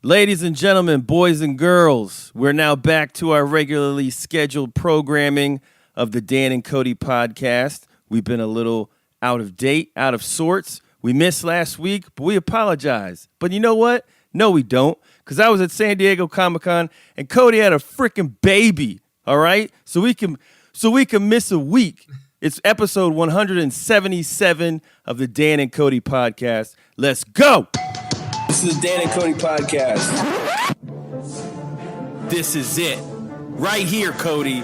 Ladies and gentlemen, boys and girls, we're now back to our regularly scheduled programming of the Dan and Kody podcast. We've been a little out of date, out of sorts. We missed last week, but we apologize. But you know what? No, we don't, because I was at San Diego Comic-Con and Kody had a freaking baby, all right? So we can miss a week. It's episode 177 of the Dan and Kody podcast. Let's go! This is the Dan and Kody podcast. This is it. Right here, Kody.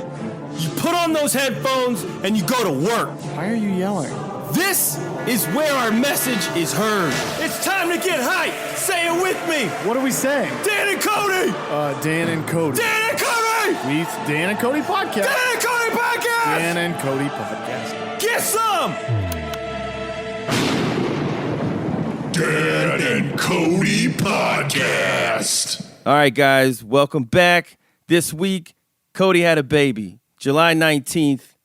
You put on those headphones and you go to work. Why are you yelling? This is where our message is heard. It's time to get hype. Say it with me. What are we saying? Dan and Kody. Dan and Kody. Dan and Kody. We Dan and Kody podcast. Dan and Kody podcast. Dan and Kody podcast. Get some. Dan and Kody podcast. All right, guys, welcome back. This week, Kody had a baby, July 19th,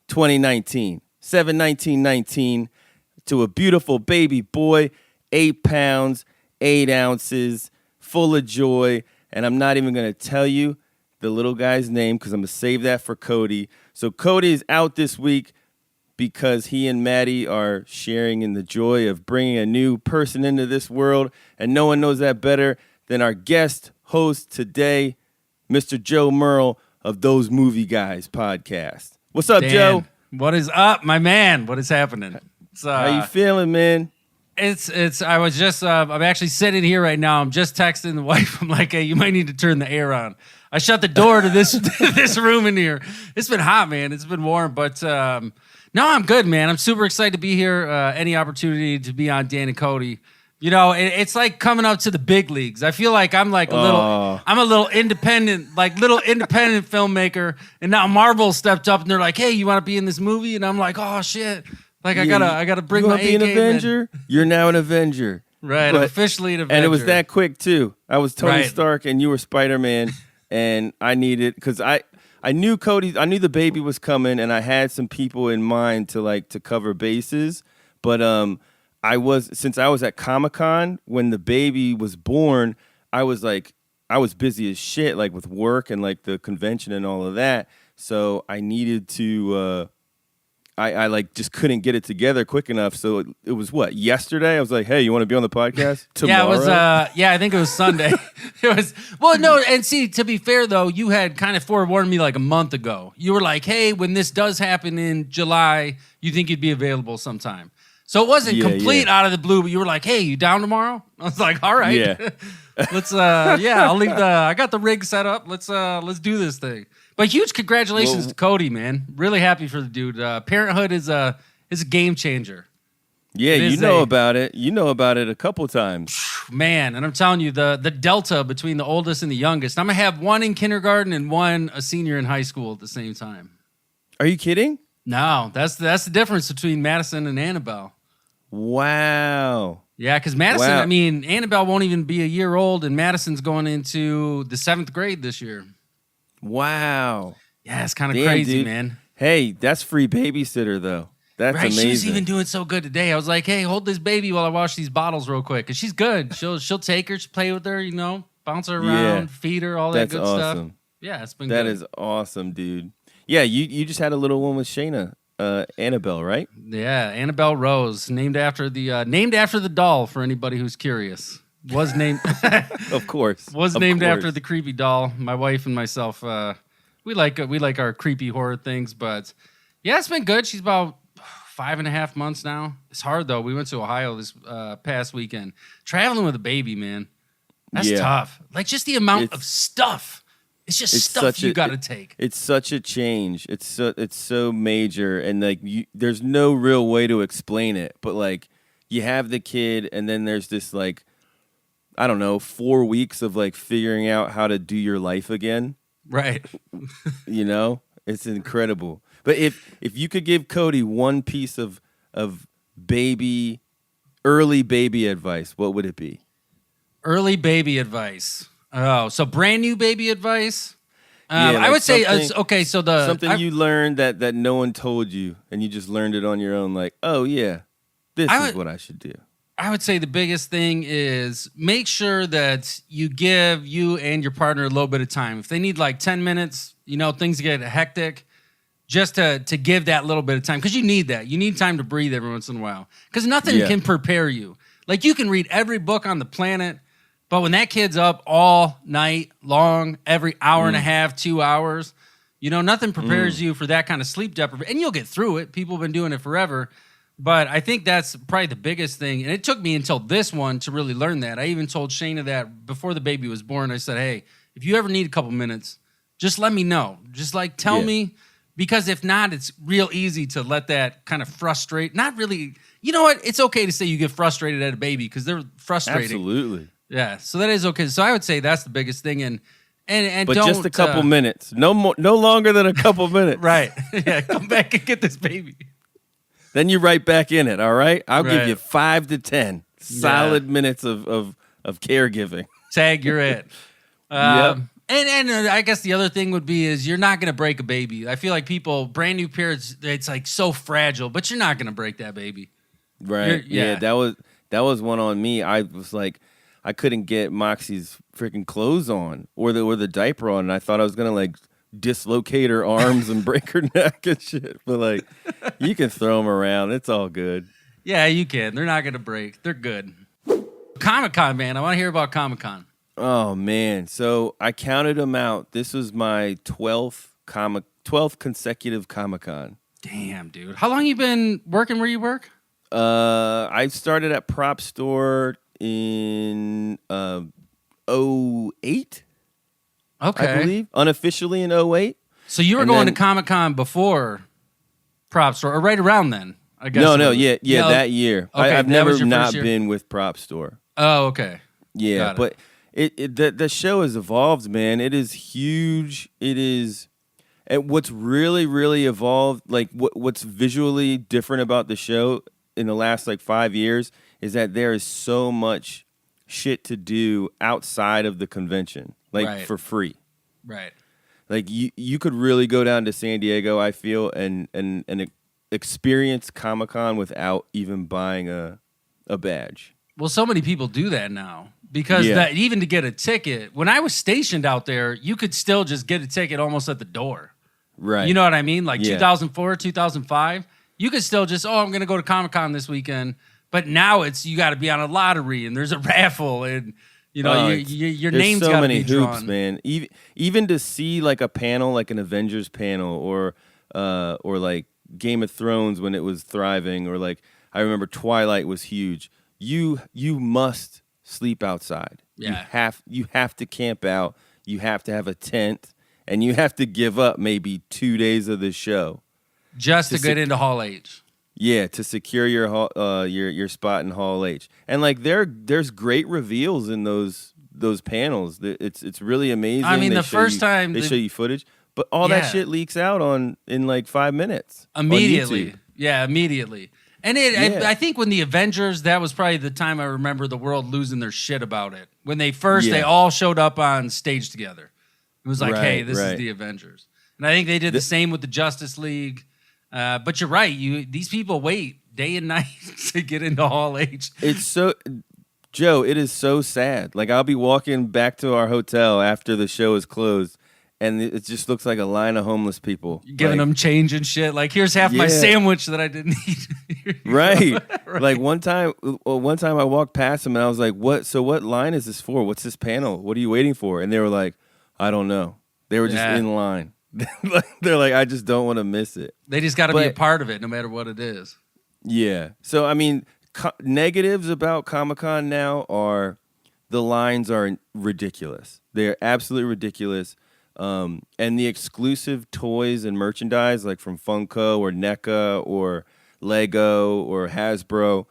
2019, 7/19/19, to a beautiful baby boy, 8 pounds, 8 ounces, full of joy. And I'm not even going to tell you the little guy's name because I'm going to save that for Kody. So Kody is out this week because he and Maddie are sharing in the joy of bringing a new person into this world. And no one knows that better than our guest host today, Mr. Joe Merle of Those Movie Guys podcast. What's up, Dan, Joe? what is up, my man? What is happening? How you feeling, man? I was just, I'm actually sitting here right now. I'm just texting the wife. I'm like, hey, you might need to turn the air on. I shut the door to this this room in here. It's been hot, man. It's been warm, but no, I'm good, man. I'm super excited to be here. Any opportunity to be on Dan and Kody. You know, it's like coming up to the big leagues. I feel like I'm like I'm a little independent filmmaker. And now Marvel stepped up and they're like, hey, you want to be in this movie? And I'm like, oh shit. Like I gotta bring my A game. You want to be an Avenger? You're now an Avenger. Right, but, I'm officially an Avenger. And it was that quick too. I was Tony Right. Stark and you were Spider-Man. And I needed, because I knew the baby was coming, and I had some people in mind to cover bases. But since I was at Comic-Con when the baby was born, I was busy as shit, like with work and like the convention and all of that. So I needed to, I just couldn't get it together quick enough. So it was yesterday? I was like, hey, you want to be on the podcast tomorrow? Yeah, it was. I think it was Sunday. It was. Well, no, and see, to be fair though, you had kind of forewarned me like a month ago. You were like, hey, when this does happen in July, you think you'd be available sometime. So it wasn't complete out of the blue, but you were like, hey, you down tomorrow? I was like, all right. Yeah. Let's. I'll leave I got the rig set up. Let's do this thing. But huge congratulations to Kody, man. Really happy for the dude. Parenthood is a game changer. Yeah, you know about it. You know about it a couple times. Man, and I'm telling you, the delta between the oldest and the youngest, I'm going to have one in kindergarten and one a senior in high school at the same time. Are you kidding? No, that's the difference between Madison and Annabelle. Wow. Yeah, because Madison, I mean, Annabelle won't even be a year old, and Madison's going into the 7th grade this year. Wow. Yeah, it's kind of crazy, dude. man. Hey, that's free babysitter, though. That's right, amazing. She was even doing so good today. I was like, hey, hold this baby while I wash these bottles real quick. Because she's good. She'll take her, she'll play with her, bounce her around, feed her, all that good awesome. stuff. Yeah, it's been good. That is awesome, dude. Yeah, you just had a little one with Shayna, Annabelle, right? Yeah, Annabelle Rose, named after the doll, for anybody who's curious. Was named Of course. Was named after the creepy doll. My wife and myself, we like our creepy horror things, but yeah, it's been good. She's about 5.5 months now. It's hard though. We went to Ohio this past weekend. Traveling with a baby, man, that's tough. Like just the amount of stuff. It's stuff you got to take. It's such a change. It's so major, and like there's no real way to explain it. But like you have the kid, and then there's this like, I don't know, 4 weeks of like figuring out how to do your life again. Right. It's incredible. But if you could give Kody one piece of early baby advice, what would it be? Early baby advice. Oh, so brand new baby advice? I would say, okay, so you learned that no one told you, and you just learned it on your own, like, oh, yeah, this is what I should do. I would say the biggest thing is make sure that you give you and your partner a little bit of time. If they need like 10 minutes, things get hectic, just to give that little bit of time, because you need that. You need time to breathe every once in a while, because nothing can prepare you. Like, you can read every book on the planet, but when that kid's up all night long, every hour and a half, 2 hours, nothing prepares you for that kind of sleep deprivation. And you'll get through it. People have been doing it forever. But I think that's probably the biggest thing. And it took me until this one to really learn that. I even told Shayna that before the baby was born. I said, hey, if you ever need a couple minutes, just let me know. Just tell me. Because if not, it's real easy to let that kind of frustrate. Not really. You know what? It's okay to say you get frustrated at a baby because they're frustrating. Absolutely. Yeah. So that is okay. So I would say that's the biggest thing. And but don't, just a couple minutes. No longer than a couple minutes. Right. Yeah. Come back and get this baby. Then you're right back in it, all right? I'll give you 5 to 10 solid minutes of caregiving. Tag, you're it. Yep. And I guess the other thing would be is you're not going to break a baby. I feel like brand new parents, it's like so fragile, but you're not going to break that baby. Right. Yeah, that was one on me. I was like, I couldn't get Moxie's freaking clothes on or the diaper on, and I thought I was going to like dislocate her arms and break her neck and shit. But like, you can throw them around. It's all good. Yeah, you can. They're not going to break. They're good. Comic-Con, man. I want to hear about Comic-Con. Oh, man. So I counted them out. This was my 12th consecutive Comic-Con. Damn, dude. How long you been working where you work? I started at Prop Store in 08. Okay. I believe. Unofficially in 08. So you were going to Comic-Con before Prop Store, or right around then, I guess. No, that year. Okay, I've never not been with Prop Store. Oh, okay. Yeah, but the show has evolved, man. It is huge. It is, and what's really, really evolved, like what's visually different about the show in the last like 5 years is that there is so much shit to do outside of the convention, like for free. Right. Like you could really go down to San Diego, I feel, and experience Comic-Con without even buying a badge. Well, so many people do that now because even to get a ticket, when I was stationed out there, you could still just get a ticket almost at the door. Right. You know what I mean? Like 2004, 2005, you could still just, I'm going to go to Comic-Con this weekend. But now you got to be on a lottery and there's a raffle and your name's got to be drawn. There's so many hoops, man. Even to see like a panel, like an Avengers panel, or like Game of Thrones when it was thriving, or like I remember Twilight was huge. You must sleep outside. Yeah. You have to camp out. You have to have a tent, and you have to give up maybe 2 days of the show just to get into Hall H. Yeah, to secure your spot in Hall H. And like there's great reveals in those panels. It's really amazing. I mean, the first time they show you footage, but all that shit leaks out in like 5 minutes. Immediately. Yeah, immediately. And I think when the Avengers, that was probably the time I remember the world losing their shit about it. When they all showed up on stage together. It was like, hey, this is the Avengers. And I think they did the same with the Justice League. But you're right. These people wait day and night to get into Hall H. It's so, Joe, it is so sad. Like, I'll be walking back to our hotel after the show is closed, and it just looks like a line of homeless people. Giving them change and shit. Like, here's half my sandwich that I didn't eat. Right. Like, one time I walked past them, and I was like, what line is this for? What's this panel? What are you waiting for? And they were like, I don't know. They were just in line. They're like, I just don't want to miss it. They just got to be a part of it, no matter what it is. Yeah. So, I mean, negatives about Comic-Con now are the lines are ridiculous. They're absolutely ridiculous. And the exclusive toys and merchandise, like from Funko or NECA or Lego or Hasbro,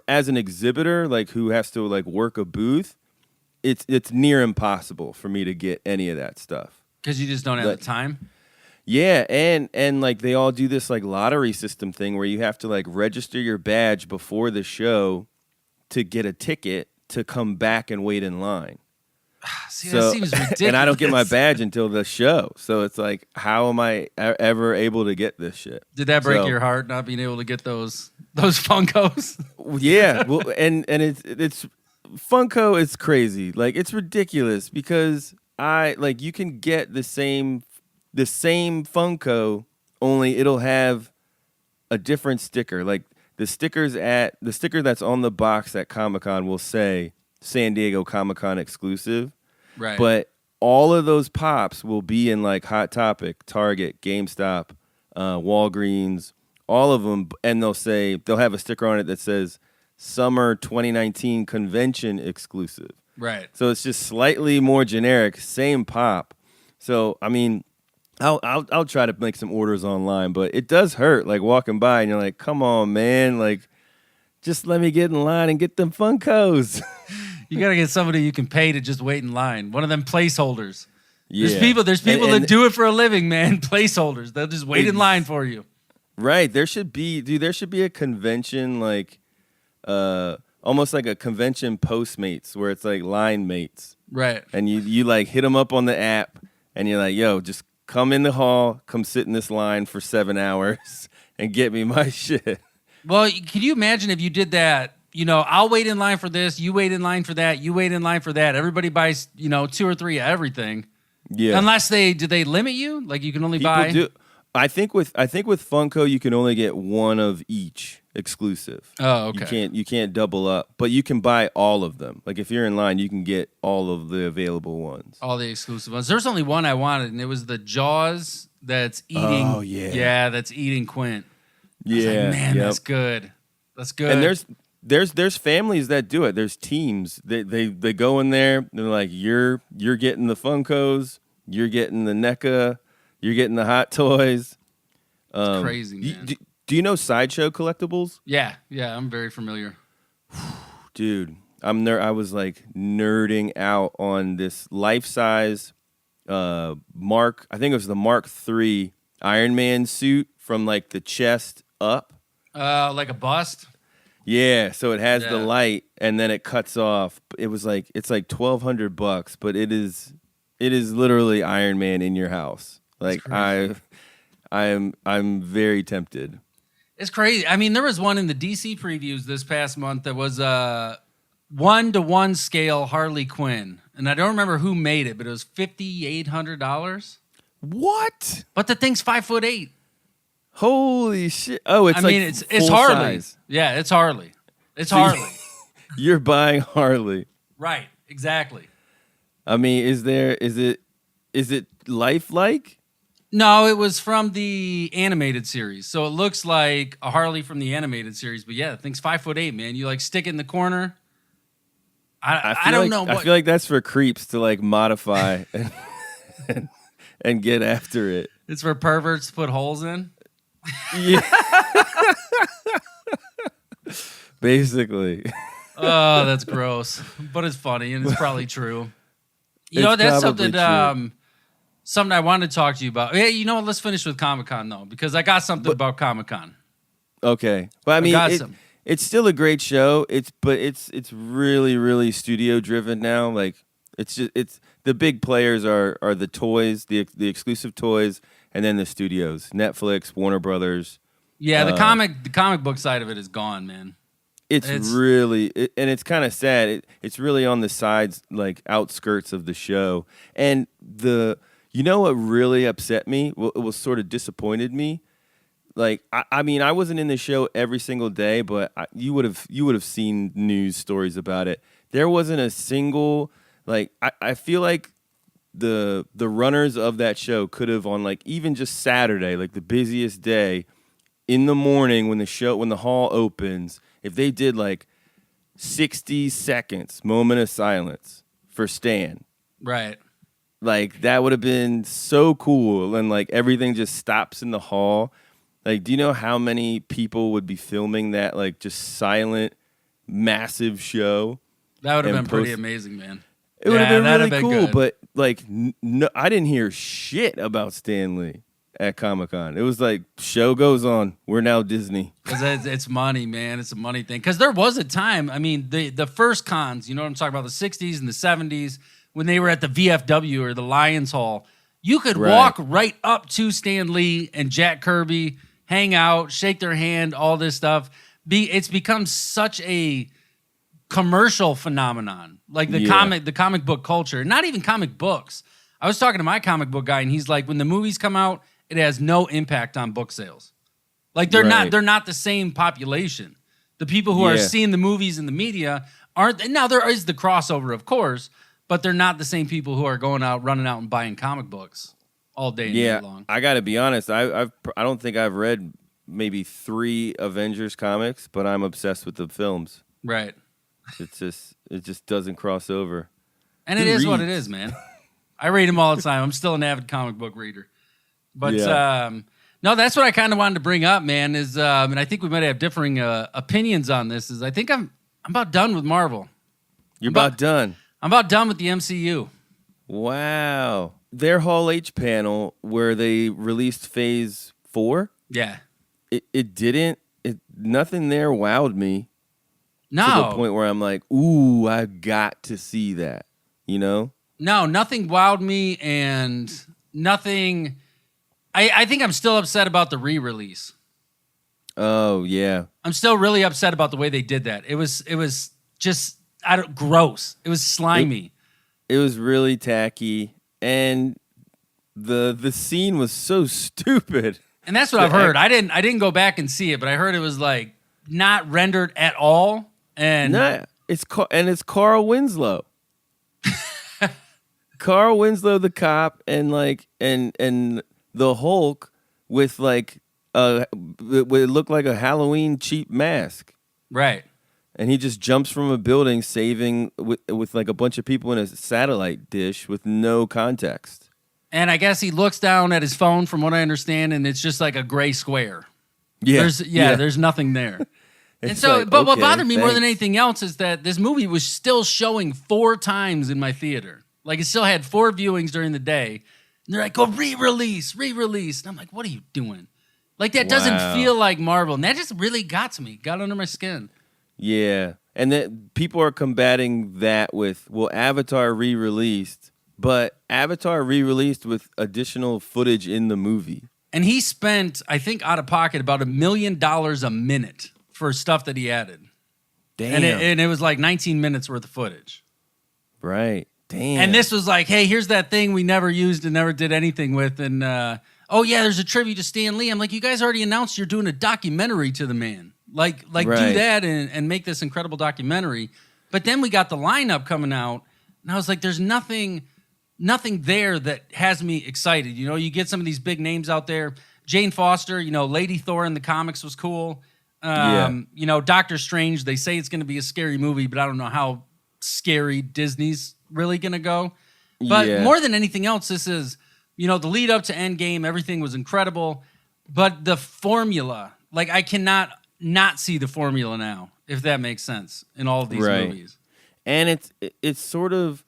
as an exhibitor, like who has to like work a booth, it's near impossible for me to get any of that stuff. Because you just don't have the time? Yeah, and like they all do this like lottery system thing where you have to like register your badge before the show to get a ticket to come back and wait in line. See, that seems ridiculous. And I don't get my badge until the show. So it's like, how am I ever able to get this shit? Did that break your heart not being able to get those Funkos? Yeah, well, and it's Funko is crazy. Like, it's ridiculous because you can get the same Funko, only it'll have a different sticker. Like the sticker that's on the box at Comic-Con will say San Diego Comic-Con exclusive. Right. But all of those pops will be in like Hot Topic, Target, GameStop, Walgreens, all of them, and they'll have a sticker on it that says Summer 2019 Convention exclusive. Right. So it's just slightly more generic, same pop. So I mean, I'll try to make some orders online, but it does hurt like walking by and you're like, come on, man, like just let me get in line and get them Funkos. You gotta get somebody you can pay to just wait in line. One of them placeholders. Yeah. There's people that do it for a living, man. Placeholders. They'll just wait in line for you. Right. There should be a convention like almost like a convention Postmates where it's like line mates. Right. And you like hit them up on the app and you're like, yo, just come in the hall, come sit in this line for 7 hours and get me my shit. Well, can you imagine if you did that? You know, I'll wait in line for this, you wait in line for that, you wait in line for that. Everybody buys, 2 or 3 of everything. Yeah. Unless do they limit you? Like you can only People buy. do. I think with Funko you can only get one of each exclusive. Oh, okay. You can't double up, but you can buy all of them. Like if you're in line, you can get all of the available ones. All the exclusive ones. There's only one I wanted, and it was the Jaws that's eating. Oh yeah. Yeah, that's eating Quint. Yeah. Man, that's good. That's good. And there's families that do it. There's teams. They go in there. They're like, you're getting the Funkos, you're getting the NECA, you're getting the Hot Toys. It's crazy, man. Do you know Sideshow Collectibles? Yeah, I'm very familiar. Dude, I was like nerding out on this life-size Mark. I think it was the Mark III Iron Man suit from like the chest up. Like a bust. Yeah, so it has the light and then it cuts off. It's like $1,200, but it is literally Iron Man in your house. Like I'm very tempted. It's crazy. I mean, there was one in the DC previews this past month that was 1-to-1 scale Harley Quinn, and I don't remember who made it, but it was $5,800. What? But the thing's 5'8". Holy shit! Oh, it's it's Harley. Size. Yeah, it's Harley. It's Harley. You're buying Harley, right? Exactly. I mean, is it lifelike? No, it was from the animated series, so it looks like a Harley from the animated series. But yeah, the thing's 5'8", man. You like stick it in the corner. I don't know. I feel like that's for creeps to like modify and get after it. It's for perverts to put holes in. Yeah. Basically. Oh, that's gross. But it's funny and it's probably true. That's probably something true. something I wanted to talk to you about. Hey, you know what? Let's finish with Comic-Con though, because I got something about Comic-Con. Okay. But I mean it's still a great show. It's really, really studio driven now. Like it's the big players are the toys, the exclusive toys, and then the studios, Netflix, Warner Brothers. Yeah, the comic book side of it is gone, man. It's really, and it's kind of sad. It's really on the sides, like outskirts of the show. And what really upset me? Well, it was sort of disappointed me. Like, I mean, I wasn't in the show every single day, but you would have seen news stories about it. There wasn't a single, like, I feel like the runners of that show could have on like even just Saturday, like the busiest day, in the morning when the hall opens, if they did like 60 seconds moment of silence for Stan, right? Like that would have been so cool, and like everything just stops in the hall. Like, do you know how many people would be filming that like just silent, massive show? That would have been pretty amazing, man. It would have been really cool, good. but like, no, I didn't hear shit about Stan Lee at Comic-Con. It was like, show goes on. We're now Disney. Because it's money, man. It's a money thing. Because there was a time, I mean, the first cons, you know what I'm talking about, the 60s and the 70s, when they were at the VFW or the Lions Hall. You could Right. walk right up to Stan Lee and Jack Kirby, hang out, shake their hand, all this stuff. It's become such a commercial phenomenon, like the comic book culture. Not even comic books. I was talking to my comic book guy, and he's like, when the movies come out, it has no impact on book sales. Like they're not the same population. The people who are seeing the movies in the media aren't. Now there is the crossover, of course, but they're not the same people who are going out, running out and buying comic books all day and day long. I got to be honest. I don't think I've read maybe 3 Avengers comics, but I'm obsessed with the films. Right. It just doesn't cross over. And it is what it is, man. I read them all the time. I'm still an avid comic book reader. But no, that's what I kind of wanted to bring up, man. Is and I think we might have differing opinions on this. Is I think I'm about done with Marvel. You're about done. I'm about done with the MCU. Wow. Their Hall H panel where they released Phase 4. Yeah. Nothing there wowed me. No. To the point where I'm like, ooh, I got to see that. You know? No, nothing wowed me, and nothing. I think I'm still upset about the re-release. Oh yeah. I'm still really upset about the way they did that. It was just gross. It was slimy. It was really tacky, and the scene was so stupid. And that's what I've heard. I didn't go back and see it, but I heard it was like not rendered at all. And it's Carl Winslow. Carl Winslow, the cop, and the Hulk with like it looked like a Halloween cheap mask. Right. And he just jumps from a building, saving with like a bunch of people in a satellite dish with no context. And I guess he looks down at his phone, from what I understand, and it's just like a gray square. Yeah, there's nothing there. And so, like, but what okay, bothered me more than thanks. anything else is that this movie was still showing 4 times in my theater. Like, it still had 4 viewings during the day. And they're like, go re-release. And I'm like, what are you doing? Like, that doesn't feel like Marvel. And that just really got under my skin. Yeah. And that people are combating that with, well, Avatar re-released, but Avatar re-released with additional footage in the movie. And he spent, I think, out of pocket about $1 million a minute for stuff that he added. Damn. And it was like 19 minutes worth of footage. Right. Damn. And this was like, hey, here's that thing we never used and never did anything with. And, oh, yeah, there's a tribute to Stan Lee. I'm like, you guys already announced you're doing a documentary to the man. Like Right. do that and make this incredible documentary. But then we got the lineup coming out, and I was like, there's nothing there that has me excited. You know, you get some of these big names out there. Jane Foster, you know, Lady Thor in the comics was cool. You know, Doctor Strange, they say it's going to be a scary movie, but I don't know how scary Disney's really going to go. But more than anything else, this is, you know, the lead up to Endgame, everything was incredible. But the formula, like, I cannot not see the formula now, if that makes sense, in all of these movies. And it's sort of,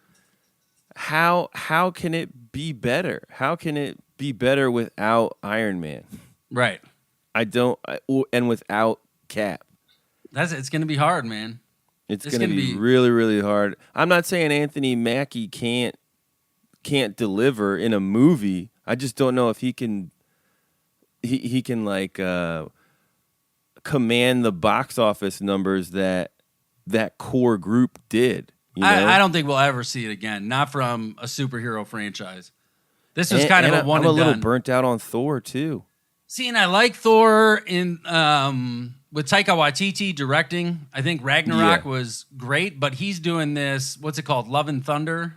how can it be better? How can it be better without Iron Man? Right. And without Cap. It's going to be hard, man. It's going to be really, really hard. I'm not saying Anthony Mackie can't deliver in a movie. I just don't know if he can like command the box office numbers that core group did. You know? I don't think we'll ever see it again. Not from a superhero franchise. This was kind of a one and done. I'm a little burnt out on Thor too. See, and I like Thor in with Taika Waititi directing. I think Ragnarok was great, but he's doing this. What's it called? Love and Thunder.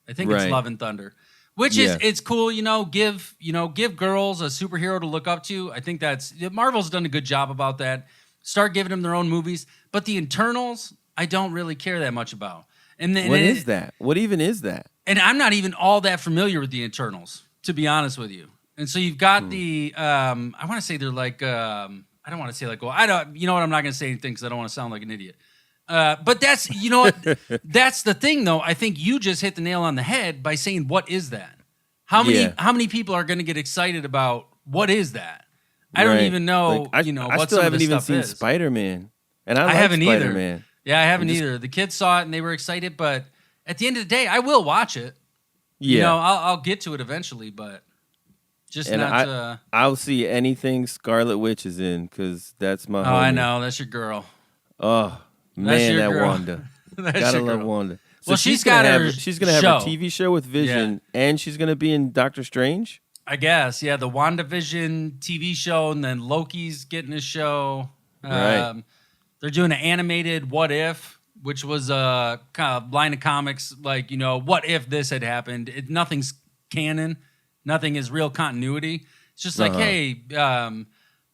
I think it's Love and Thunder, which is it's cool. You know, give girls a superhero to look up to. I think Marvel's done a good job about that. Start giving them their own movies, but the Internals, I don't really care that much about. And what is that? What even is that? And I'm not even all that familiar with the Internals, to be honest with you. And so you've got the, I want to say they're like, I don't want to say like, well, you know what? I'm not going to say anything because I don't want to sound like an idiot. But that's, you know what? That's the thing, though. I think you just hit the nail on the head by saying, what is that? How many people are going to get excited about what is that? I don't even know, like, what I still haven't even seen Spider-Man. And I like haven't Spider-Man. either. Yeah, I haven't either. The kids saw it and they were excited, but at the end of the day, I will watch it. Yeah. You know, I'll get to it eventually, but just And not. I'll see anything Scarlet Witch is in because that's my. Oh, homie. I know, that's your girl. Oh That's man, your that girl. Wanda. That's Gotta your love girl. Wanda. So Well, she's got her she's gonna have her show. TV show with Vision, and she's gonna be in Doctor Strange. I guess, yeah, the WandaVision TV show, and then Loki's getting his show. Right. They're doing an animated What If, which was a kind of line of comics, like, you know, what if this had happened? Nothing's canon. Nothing is real continuity. It's just like, hey,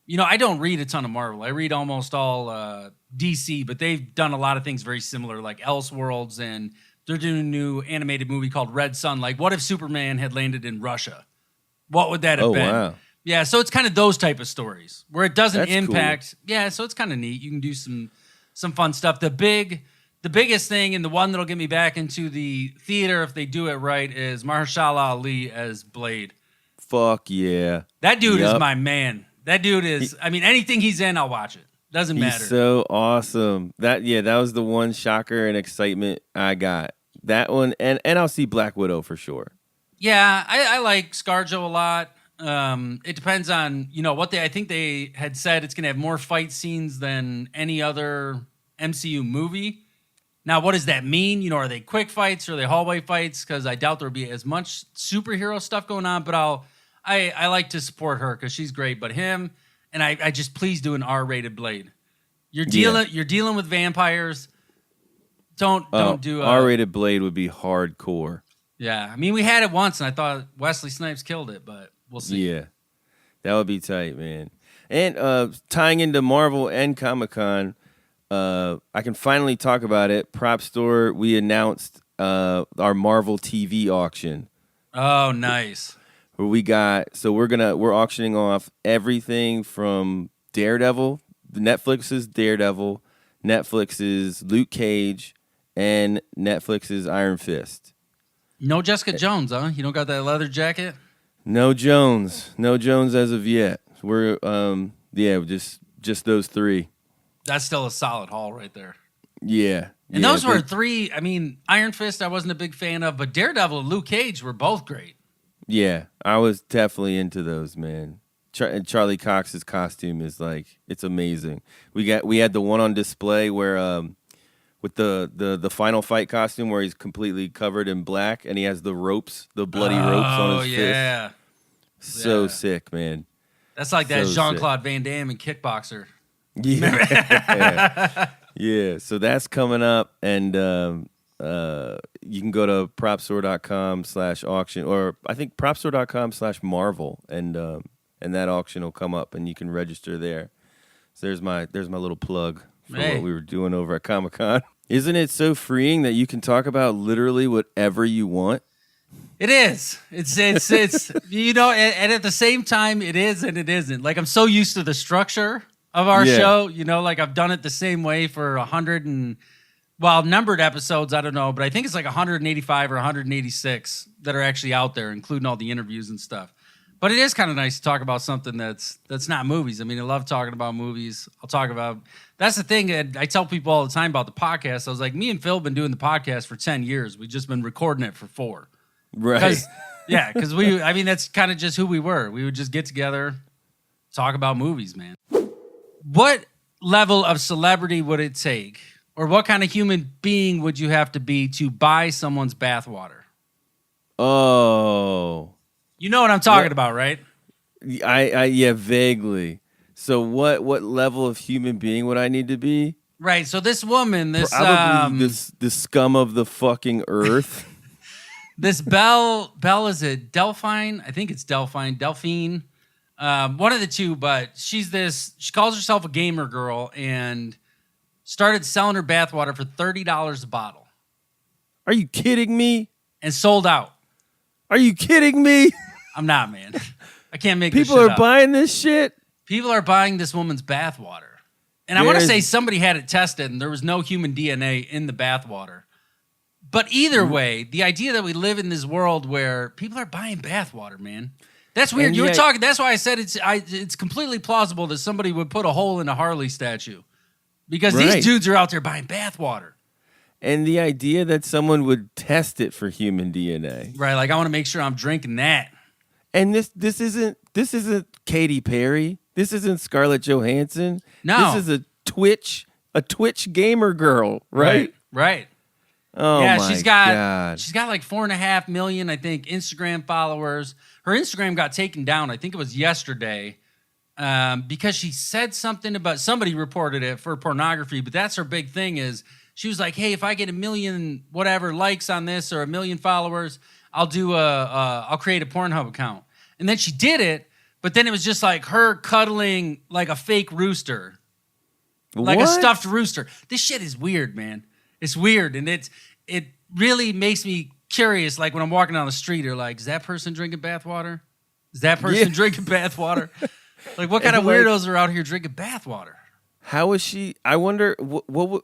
you know, I don't read a ton of Marvel. I read almost all DC, but they've done a lot of things very similar, like Elseworlds, and they're doing a new animated movie called Red Sun. Like, what if Superman had landed in Russia? What would that have been? Wow. Yeah, so it's kind of those type of stories where it doesn't That's impact. Cool. Yeah, so it's kind of neat. You can do some fun stuff. The biggest thing, and the one that'll get me back into the theater if they do it right, is Mahershala Ali as Blade. Fuck yeah. That dude is my man. That dude is. I mean, anything he's in, I'll watch it. Doesn't matter. He's so awesome. That was the one shocker and excitement I got. That one, and I'll see Black Widow for sure. Yeah, I like ScarJo a lot. It depends on, you know, what I think they had said it's going to have more fight scenes than any other MCU movie. Now, what does that mean? You know, are they quick fights? Or are they hallway fights? Because I doubt there'll be as much superhero stuff going on, but I like to support her because she's great. But him, and I just please do an R-rated Blade. You're dealing with vampires. Don't do R-rated Blade would be hardcore. Yeah, I mean, we had it once, and I thought Wesley Snipes killed it, but we'll see. Yeah, that would be tight, man. And tying into Marvel and Comic-Con, I can finally talk about it. Prop Store, we announced our Marvel TV auction. Oh, nice. Where we're auctioning off everything from Daredevil, Netflix's Daredevil, Netflix's Luke Cage, and Netflix's Iron Fist. No Jessica Jones, huh? You don't got that leather jacket? No Jones as of yet. We're just those three. That's still a solid haul right there. Yeah. And those were three. I mean, Iron Fist I wasn't a big fan of, but Daredevil and Luke Cage were both great. Yeah, I was definitely into those, man. And Charlie Cox's costume is like, it's amazing. We had the one on display where with the final fight costume where he's completely covered in black and he has the ropes, the bloody ropes on his fist. So sick, man. That's like that Jean-Claude Van Damme and Kickboxer. Yeah. Yeah, so that's coming up, and you can go to propstore.com/auction, or I think propstore.com/Marvel, and that auction will come up, and you can register there. So there's my little plug for what we were doing over at Comic-Con. Isn't it so freeing that you can talk about literally whatever you want? It is. It's you know, and at the same time, it is and it isn't. Like, I'm so used to the structure of our show, you know, like I've done it the same way for 100 and, well, numbered episodes, I don't know, but I think it's like 185 or 186 that are actually out there, including all the interviews and stuff. But it is kind of nice to talk about something that's not movies. I mean, I love talking about movies. That's the thing that I tell people all the time about the podcast. I was like, me and Phil have been doing the podcast for 10 years. We've just been recording it for 4. Right. Because that's kind of just who we were. We would just get together, talk about movies, man. What level of celebrity would it take, or what kind of human being would you have to be to buy someone's bathwater? Oh. You know what I'm talking about, right? I vaguely. So what level of human being would I need to be? Right. So this woman, probably the scum of the fucking earth. This Belle, is it Delphine? I think it's Delphine. One of the two, but she calls herself a gamer girl and started selling her bathwater for $30 a bottle. Are you kidding me? And sold out. Are you kidding me? I'm not, man. I can't make People this shit are up. buying this shit? People are buying this woman's bathwater. And I want to say somebody had it tested and there was no human DNA in the bathwater. But either way, the idea that we live in this world where people are buying bathwater, man. That's weird. And you were talking. That's why I said it's completely plausible that somebody would put a hole in a Harley statue, because these dudes are out there buying bathwater. And the idea that someone would test it for human DNA. Right, like I want to make sure I'm drinking that. And this isn't Katy Perry. This isn't Scarlett Johansson. No. This is a Twitch gamer girl, right? Right. Oh yeah, my she's got like 4.5 million, I think, Instagram followers. Her Instagram got taken down, I think it was yesterday, because she said something about, somebody reported it for pornography, but that's her big thing is, she was like, hey, if I get 1 million whatever likes on this or 1 million followers, I'll create a Pornhub account. And then she did it, but then it was just like her cuddling like a fake rooster. Like a stuffed rooster. This shit is weird, man. It's weird. And it really makes me curious, like when I'm walking down the street, or like, is that person drinking bathwater? Is that person drinking bathwater? Like what kind of weirdos are out here drinking bathwater? How is she? I wonder.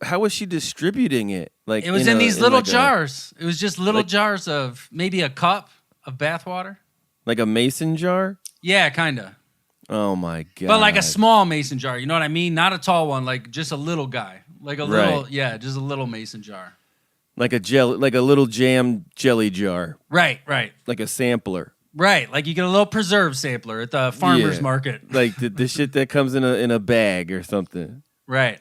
How was she distributing it? Like it was in these little jars. It was just little jars of maybe a cup of bathwater, like a mason jar. Yeah, kind of. Oh my god! But like a small mason jar. You know what I mean? Not a tall one. Like just a little guy. Like a little, just a little mason jar. Like a little jam jelly jar. Right. Like a sampler. Right, like you get a little preserve sampler at the farmer's market. Like the shit that comes in a bag or something. Right.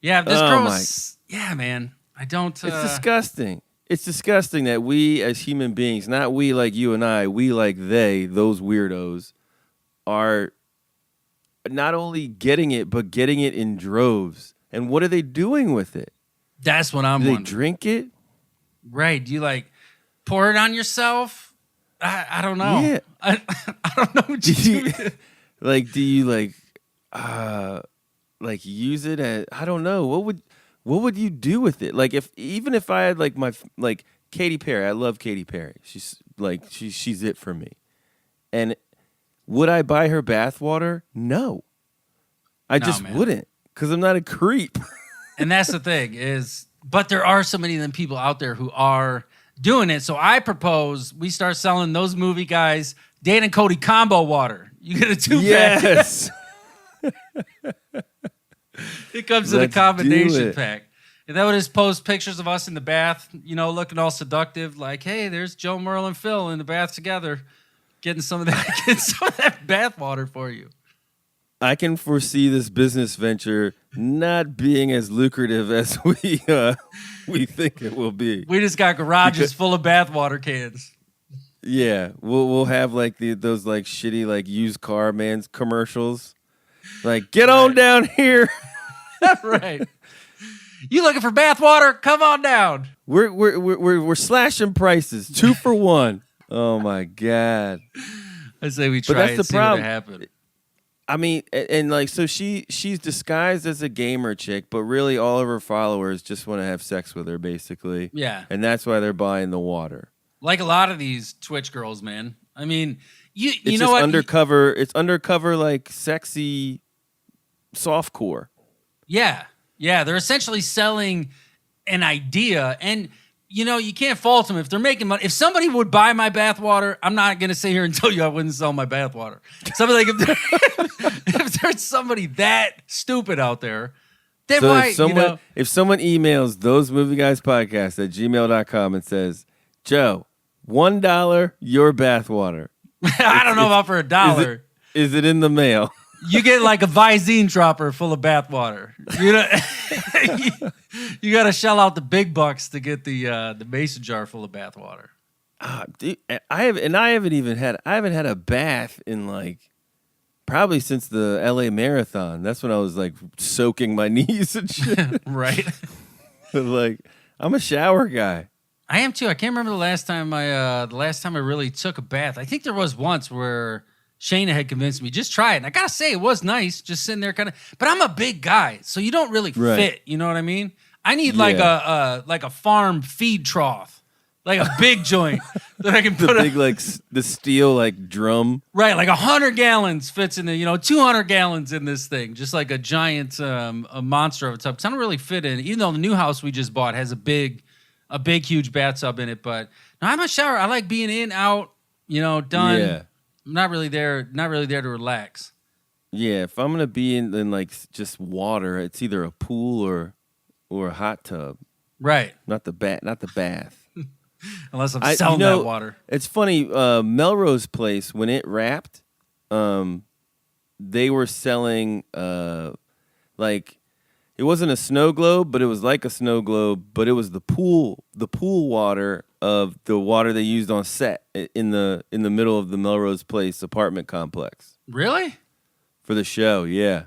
Yeah, this girl was, yeah, man. I don't... It's disgusting. It's disgusting that we as human beings, not we like you and I, we like they, those weirdos, are not only getting it, but getting it in droves. And what are they doing with it? That's what I'm wondering. Do they drink it? Right. Do you like pour it on yourself? I don't know. Yeah. I don't know what you do. Like, do you like use it as, I don't know. What would you do with it? Like even if I had like Katy Perry, I love Katy Perry. She's like she's it for me. And would I buy her bathwater? No. I just wouldn't, because I'm not a creep. And that's the thing is, but there are so many of them people out there who are doing it. So I propose we start selling those movie guys Dan and Kody combo water. You get a 2-pack. Yes. It comes in a combination pack. And then would just post pictures of us in the bath, you know, looking all seductive, like, hey, there's Joe, Merle, and Phil in the bath together, getting some of that bath water for you. I can foresee this business venture not being as lucrative as we think it will be. We just got garages full of bathwater cans. Yeah, we'll have like those like shitty like used car man's commercials, like get on down here. Right. You looking for bathwater? Come on down. We're slashing prices 2 for 1. Oh my god. I say we try and see what happens. I mean, and like, so she's disguised as a gamer chick, but really all of her followers just want to have sex with her, basically. Yeah. And that's why they're buying the water. Like a lot of these Twitch girls, man. I mean, you it's know what? It's undercover, like, sexy softcore. Yeah. Yeah, they're essentially selling an idea, and you know, you can't fault them if they're making money. If somebody would buy my bathwater, I'm not going to sit here and tell you I wouldn't sell my bathwater. Somebody like if there's somebody that stupid out there, then why? If someone emails those movie guys podcast at gmail.com and says, Joe, $1 your bathwater. I don't know about for $1. Is it in the mail? You get like a Visine dropper full of bathwater. You know, you got to shell out the big bucks to get the mason jar full of bathwater. Dude, I haven't had a bath in like probably since the LA Marathon. That's when I was like soaking my knees and shit. Right. Like I'm a shower guy. I am too. I can't remember the last time I really took a bath. I think there was once where Shayna had convinced me, just try it. And I got to say, it was nice, just sitting there kind of, but I'm a big guy, so you don't really fit, you know what I mean? I need like a farm feed trough, like a big joint that I can put the steel like drum. Right, like 100 gallons fits in the, 200 gallons in this thing, just like a giant a monster of a tub. Because I don't really fit in, even though the new house we just bought has a big, huge bathtub in it. But no, I'm a shower. I like being in, out, done. Yeah. I'm not really there to relax. Yeah, if I'm gonna be in like just water, it's either a pool or a hot tub. Not the bath. Unless I'm selling that water. It's funny. Melrose Place, when it wrapped, they were selling like it wasn't a snow globe, but it was like a snow globe, but it was the pool water of the water they used on set in the middle of the Melrose Place apartment complex. Really? For the show, yeah.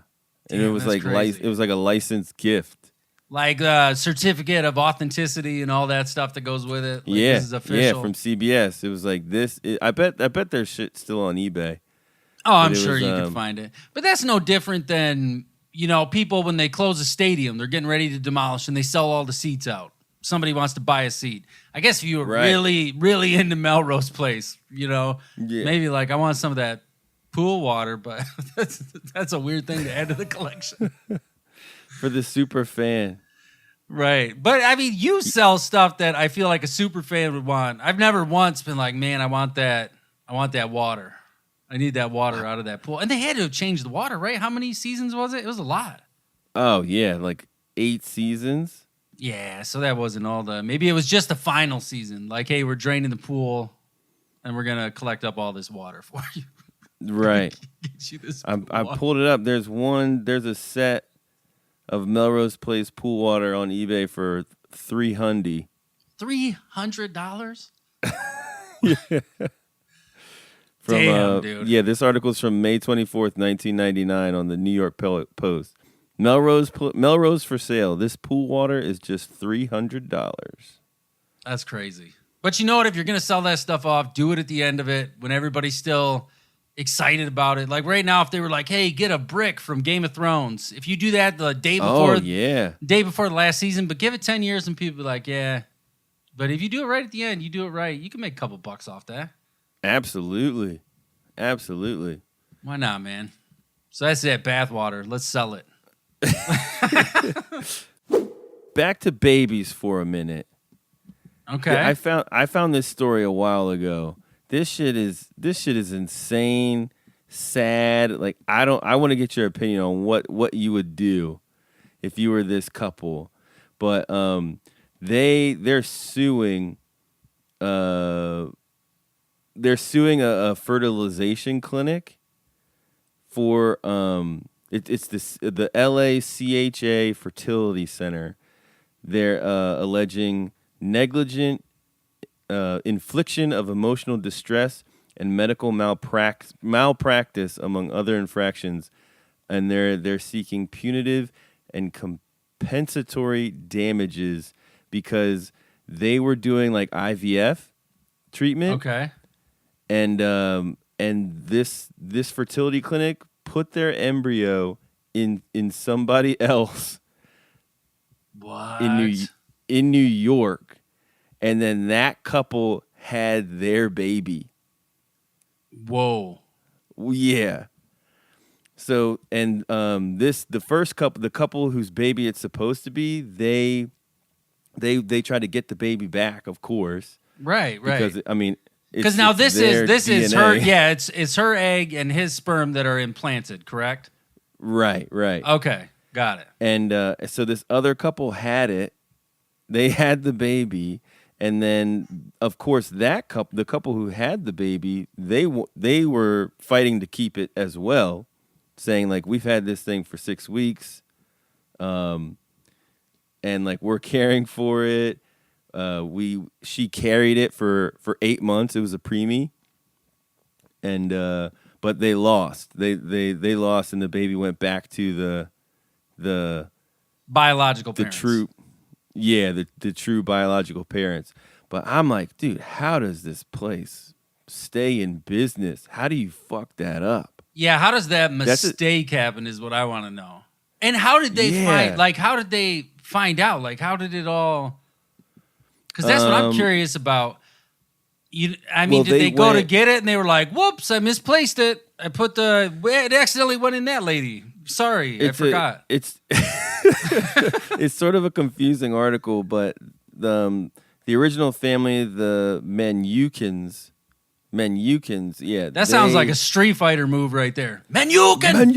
And Damn, it was that's crazy. it was like a licensed gift. Like a certificate of authenticity and all that stuff that goes with it. Like, Yeah, this is official. from CBS. It was like this. I bet their shit's still on eBay. Oh, I'm sure you can find it. But that's no different than, people when they close a stadium, they're getting ready to demolish and they sell all the seats out. Somebody wants to buy a seat. I guess if you were really, really into Melrose Place, maybe like I want some of that pool water, but that's a weird thing to add to the collection. For the super fan. Right. But I mean, you sell stuff that I feel like a super fan would want. I've never once been like, man, I want that water. I need that water out of that pool. And they had to have changed the water, right? How many seasons was it? It was a lot. Oh, yeah, like 8 seasons. Yeah, so that wasn't all maybe it was just the final season. Like, hey, we're draining the pool and we're going to collect up all this water for you. Right. Get you this I pulled it up. There's a set of Melrose Place pool water on eBay for $300. $300? Yeah. Damn, dude. Yeah, this article's from May 24th, 1999 on the New York Post. Melrose for sale. This pool water is just $300. That's crazy. But you know what? If you're going to sell that stuff off, do it at the end of it when everybody's still excited about it. Like right now, if they were like, hey, get a brick from Game of Thrones. If you do that the day before, day before the last season, but give it 10 years and people be like, yeah. But if you do it right at the end, you do it right, you can make a couple bucks off that. Absolutely. Why not, man? So that's it, bathwater. Let's sell it. Back to babies for a minute. Okay. Yeah, I found this story a while ago. This shit is insane, sad. Like I want to get your opinion on what you would do if you were this couple. But they're suing a fertilization clinic for it's the LACHA Fertility Center. They're alleging negligent infliction of emotional distress and medical malpractice among other infractions, and they're seeking punitive and compensatory damages because they were doing like IVF treatment. Okay. And this fertility clinic put their embryo in somebody else. What? In New York, and then that couple had their baby. Whoa. Yeah. So and the couple whose baby it's supposed to be, they try to get the baby back, of course. Right. Because I mean, because now this is her. Yeah, it's her egg and his sperm that are implanted. Correct. Right. Okay, got it. And so this other couple had it. They had the baby, and then of course the couple who had the baby, they were fighting to keep it as well, saying like, we've had this thing for 6 weeks, and like we're caring for it. She carried it for 8 months. It was a preemie, and but they lost. They lost, and the baby went back to the biological parents. The true biological parents. But I'm like, dude, how does this place stay in business? How do you fuck that up? Yeah, how does that mistake happen is what I want to know. And how did they how did they find out? Like, how did it all... Because that's what I'm curious about. Did they go to get it and they were like, whoops, I misplaced it. It accidentally went in that lady. Sorry, I forgot. It's sort of a confusing article, but the original family, the Menyukins, yeah. That sounds like a Street Fighter move right there. Menyukin!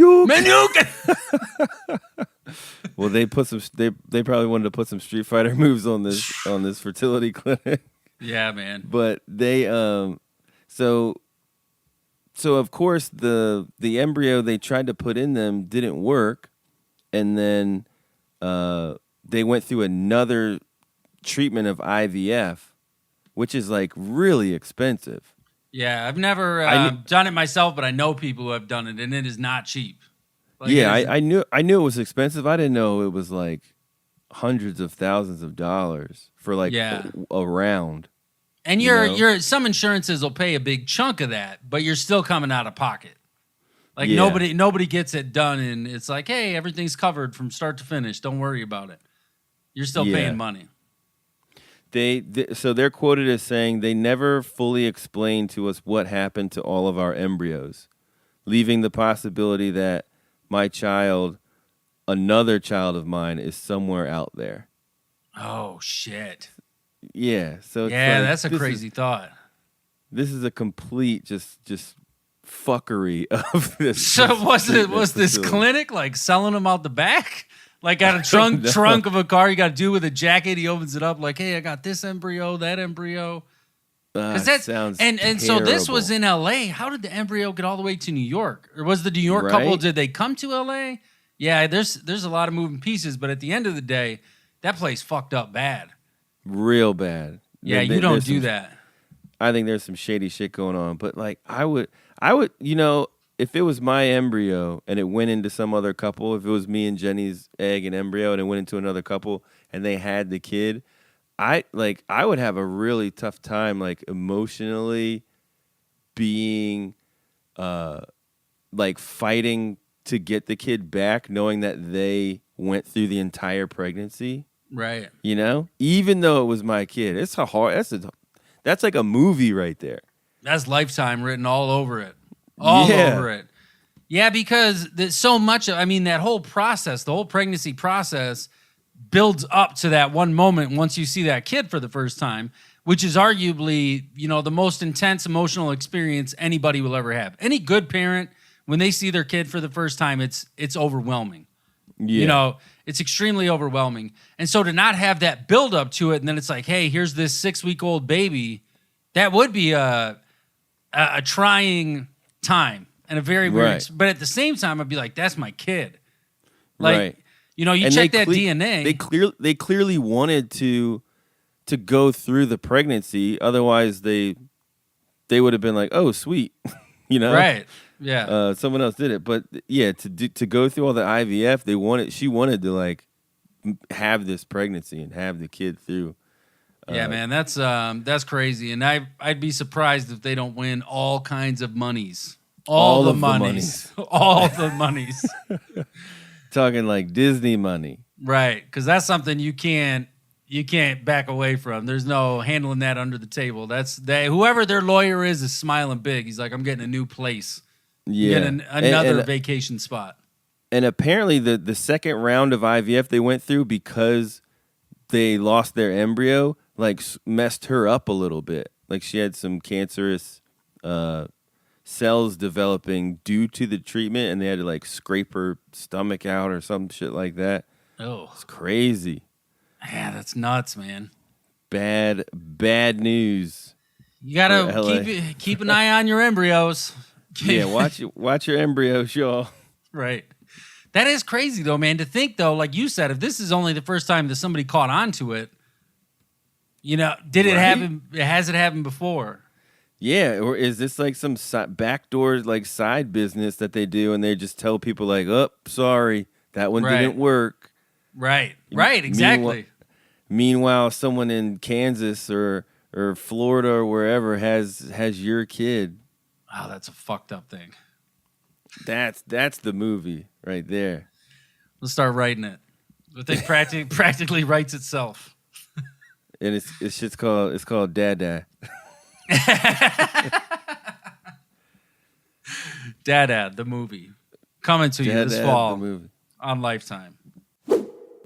Well, they put some. They probably wanted to put some Street Fighter moves on this fertility clinic. Yeah, man. But they so of course the embryo they tried to put in them didn't work, and then they went through another treatment of IVF, which is like really expensive. Yeah, I've never done it myself, but I know people who have done it, and it is not cheap. Like, Yeah, I knew it was expensive. I didn't know it was like hundreds of thousands of dollars for like a round. And you're some insurances will pay a big chunk of that, but you're still coming out of pocket. Like nobody gets it done, and it's like, hey, everything's covered from start to finish. Don't worry about it. You're still paying money. So they're quoted as saying they never fully explained to us what happened to all of our embryos, leaving the possibility that my child, another child of mine, is somewhere out there. Oh shit. Yeah. So it's that's a crazy thought. This is a complete just fuckery of this. So was this clinic like selling them out the back? Like got a trunk of a car you got to do with a jacket. He opens it up like, hey, I got this embryo, that embryo. Because that sounds and so this was in L.A. How did the embryo get all the way to New York? Or was the New York couple, did they come to L.A.? Yeah, there's a lot of moving pieces, but at the end of the day, that place fucked up bad. Real bad. Yeah, you don't do that. I think there's some shady shit going on. But like I would, if it was my embryo and it went into some other couple, if it was me and Jenny's egg and embryo and it went into another couple and they had the kid, I would have a really tough time like emotionally being like fighting to get the kid back, knowing that they went through the entire pregnancy. Right. Even though it was my kid. That's like a movie right there. That's Lifetime written all over it. All over it. Yeah, because there's so much that whole process, the whole pregnancy process builds up to that one moment once you see that kid for the first time, which is arguably, the most intense emotional experience anybody will ever have. Any good parent, when they see their kid for the first time, it's overwhelming. Yeah. It's extremely overwhelming. And so to not have that build up to it, and then it's like, hey, here's this 6-week-old baby, that would be a trying time and a very weird, but at the same time, I'd be like, that's my kid. Like, you and check that DNA. They clearly wanted to go through the pregnancy. Otherwise, they would have been like, oh, sweet, Right. Yeah. Someone else did it, but yeah, to go through all the IVF, she wanted to like have this pregnancy and have the kid through. Yeah, man, that's crazy, and I'd be surprised if they don't win all kinds of monies, all the monies. Talking like Disney money, right? Because that's something you can't back away from. There's no handling that under the table. Whoever their lawyer is smiling big. He's like, I'm getting a new place. Yeah, getting another vacation spot. And apparently, the second round of IVF they went through because they lost their embryo, like messed her up a little bit. Like she had some cancerous cells developing due to the treatment, and they had to like scrape her stomach out or some shit like that. Oh, it's crazy. Yeah, that's nuts, man. Bad news. You gotta keep an eye on your embryos. Yeah, watch your embryos, y'all. Right. That is crazy though, man. To think though, like you said, if this is only the first time that somebody caught on to it, did it happen? Has it happened before? Yeah, or is this like some backdoor like side business that they do, and they just tell people like, "Oh, sorry, that one didn't work." Right. Exactly. Meanwhile, someone in Kansas or Florida or wherever has your kid. Oh, that's a fucked up thing. That's the movie right there. Let's start writing it. The thing practically writes itself. And it's called Dada. Dada, the movie. Coming to you this fall on Lifetime.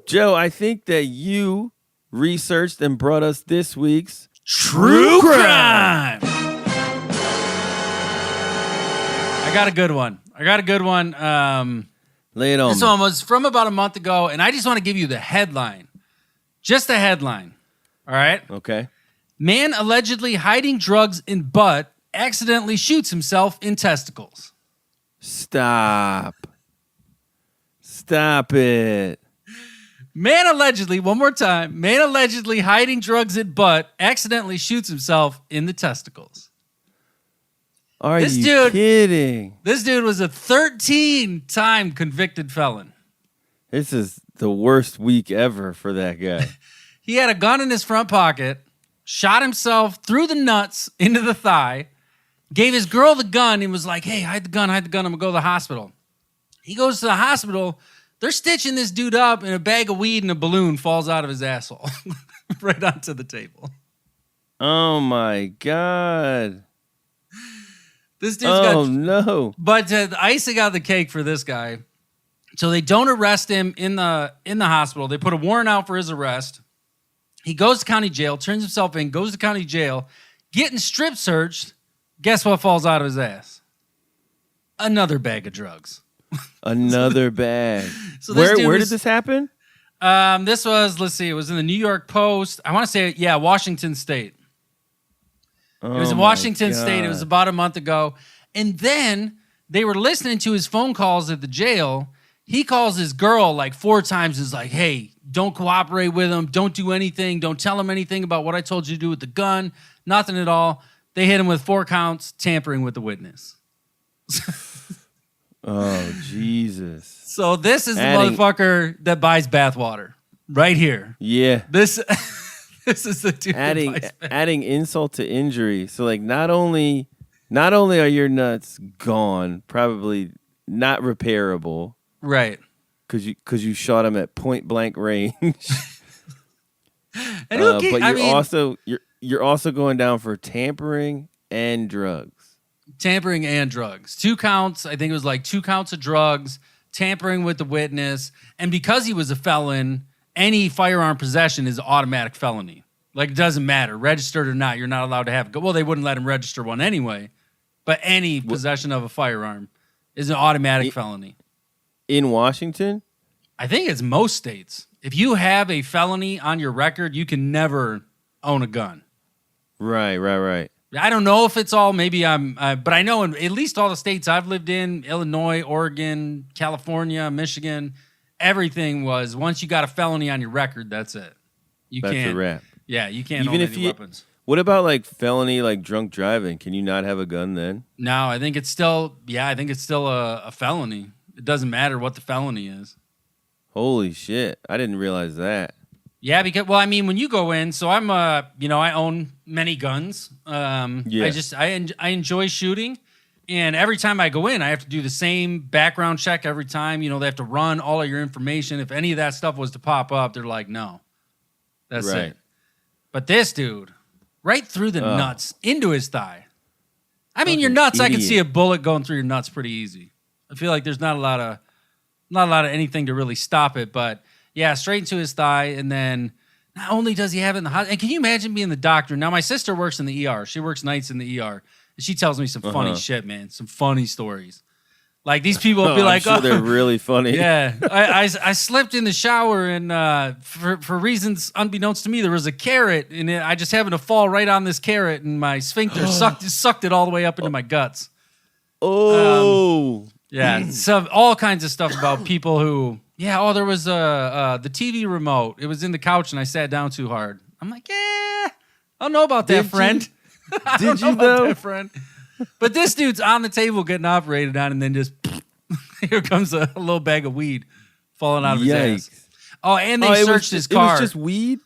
Joe, I think that you researched and brought us this week's True Crime. I got a good one. Lay it on This me. one was from about a month ago, and I just want to give you the headline. And I just want to give you the headline. Just the headline. All right? Okay. Man allegedly hiding drugs in butt accidentally shoots himself in testicles. Stop. Stop it. Man allegedly, one more time, man allegedly hiding drugs in butt accidentally shoots himself in the testicles. Are This you dude- kidding? This dude was a 13-time convicted felon. This is the worst week ever for that guy. He had a gun in his front pocket, shot himself through the nuts into the thigh, gave his girl the gun and was like, hey, hide the gun, I'm going to go to the hospital. He goes to the hospital. They're stitching this dude up, and a bag of weed and a balloon falls out of his asshole right onto the table. Oh, my God. This dude's got... no. But the icing on the cake for this guy, so they don't arrest him in the hospital. They put a warrant out for his arrest. He goes to county jail, turns himself in, goes to county jail, getting strip searched. Guess what falls out of his ass? Another bag of drugs. Another bag. So this dude Where was- did this happen? This was, let's see, it was in the New York Post. I want to say, yeah, Washington State. It was in Washington State. It was about a month ago. And then they were listening to his phone calls at the jail. He calls his girl like 4 times. Is like, hey, don't cooperate with him. Don't do anything. Don't tell him anything about what I told you to do with the gun. Nothing at all. They hit him with 4 counts, tampering with the witness. Oh, Jesus. So this is the Adding- motherfucker that buys bathwater right here. Yeah. This is the dude that buys Adding insult to injury. So like not only are your nuts gone, probably not repairable right. because you shot him at point blank range. And who but you're also going down for tampering and drugs. Tampering and drugs. 2 counts. I think it was like 2 counts of drugs, tampering with the witness. And because he was a felon, any firearm possession is an automatic felony. Like, it doesn't matter. Registered or not, you're not allowed to have it. Well, they wouldn't let him register one anyway. But any possession of a firearm is an automatic felony. In Washington? I think it's most states. If you have a felony on your record, you can never own a gun. Right. I don't know if it's all, maybe but I know in at least all the states I've lived in, Illinois, Oregon, California, Michigan, everything was, once you got a felony on your record, that's it. That's can't, a wrap. Yeah, you can't Even own if any weapons. What about like felony, like drunk driving? Can you not have a gun then? No, I think it's still a felony. It doesn't matter what the felony is. Holy shit. I didn't realize that. Yeah, because, well, I mean, when you go in, so I'm, I own many guns. Yeah. I enjoy shooting. And every time I go in, I have to do the same background check every time. You know, they have to run all of your information. If any of that stuff was to pop up, they're like, no. That's Right. it. But this dude, right through the nuts, into his thigh. I mean, your nuts, I can idiot. see a bullet going through your nuts pretty easy. I feel like there's not a lot of anything to really stop it, but yeah, straight into his thigh. And then not only does he have it in the hospital, and can you imagine being the doctor? Now, my sister works in the ER. She works nights in the ER. And she tells me some funny shit, man. Some funny stories. Like, these people will be like, I'm sure they're really funny. yeah. I slipped in the shower, and for reasons unbeknownst to me, there was a carrot, and I just happened to fall right on this carrot, and my sphincter sucked it all the way up into my guts. Oh. Yeah, so all kinds of stuff about people who, there was the TV remote. It was in the couch, and I sat down too hard. I'm like, I don't know about that, Did friend. Did you About though? that, friend. But this dude's on the table getting operated on, and then just here comes a little bag of weed falling out of his ass. Oh, and they searched his car. It was just weed?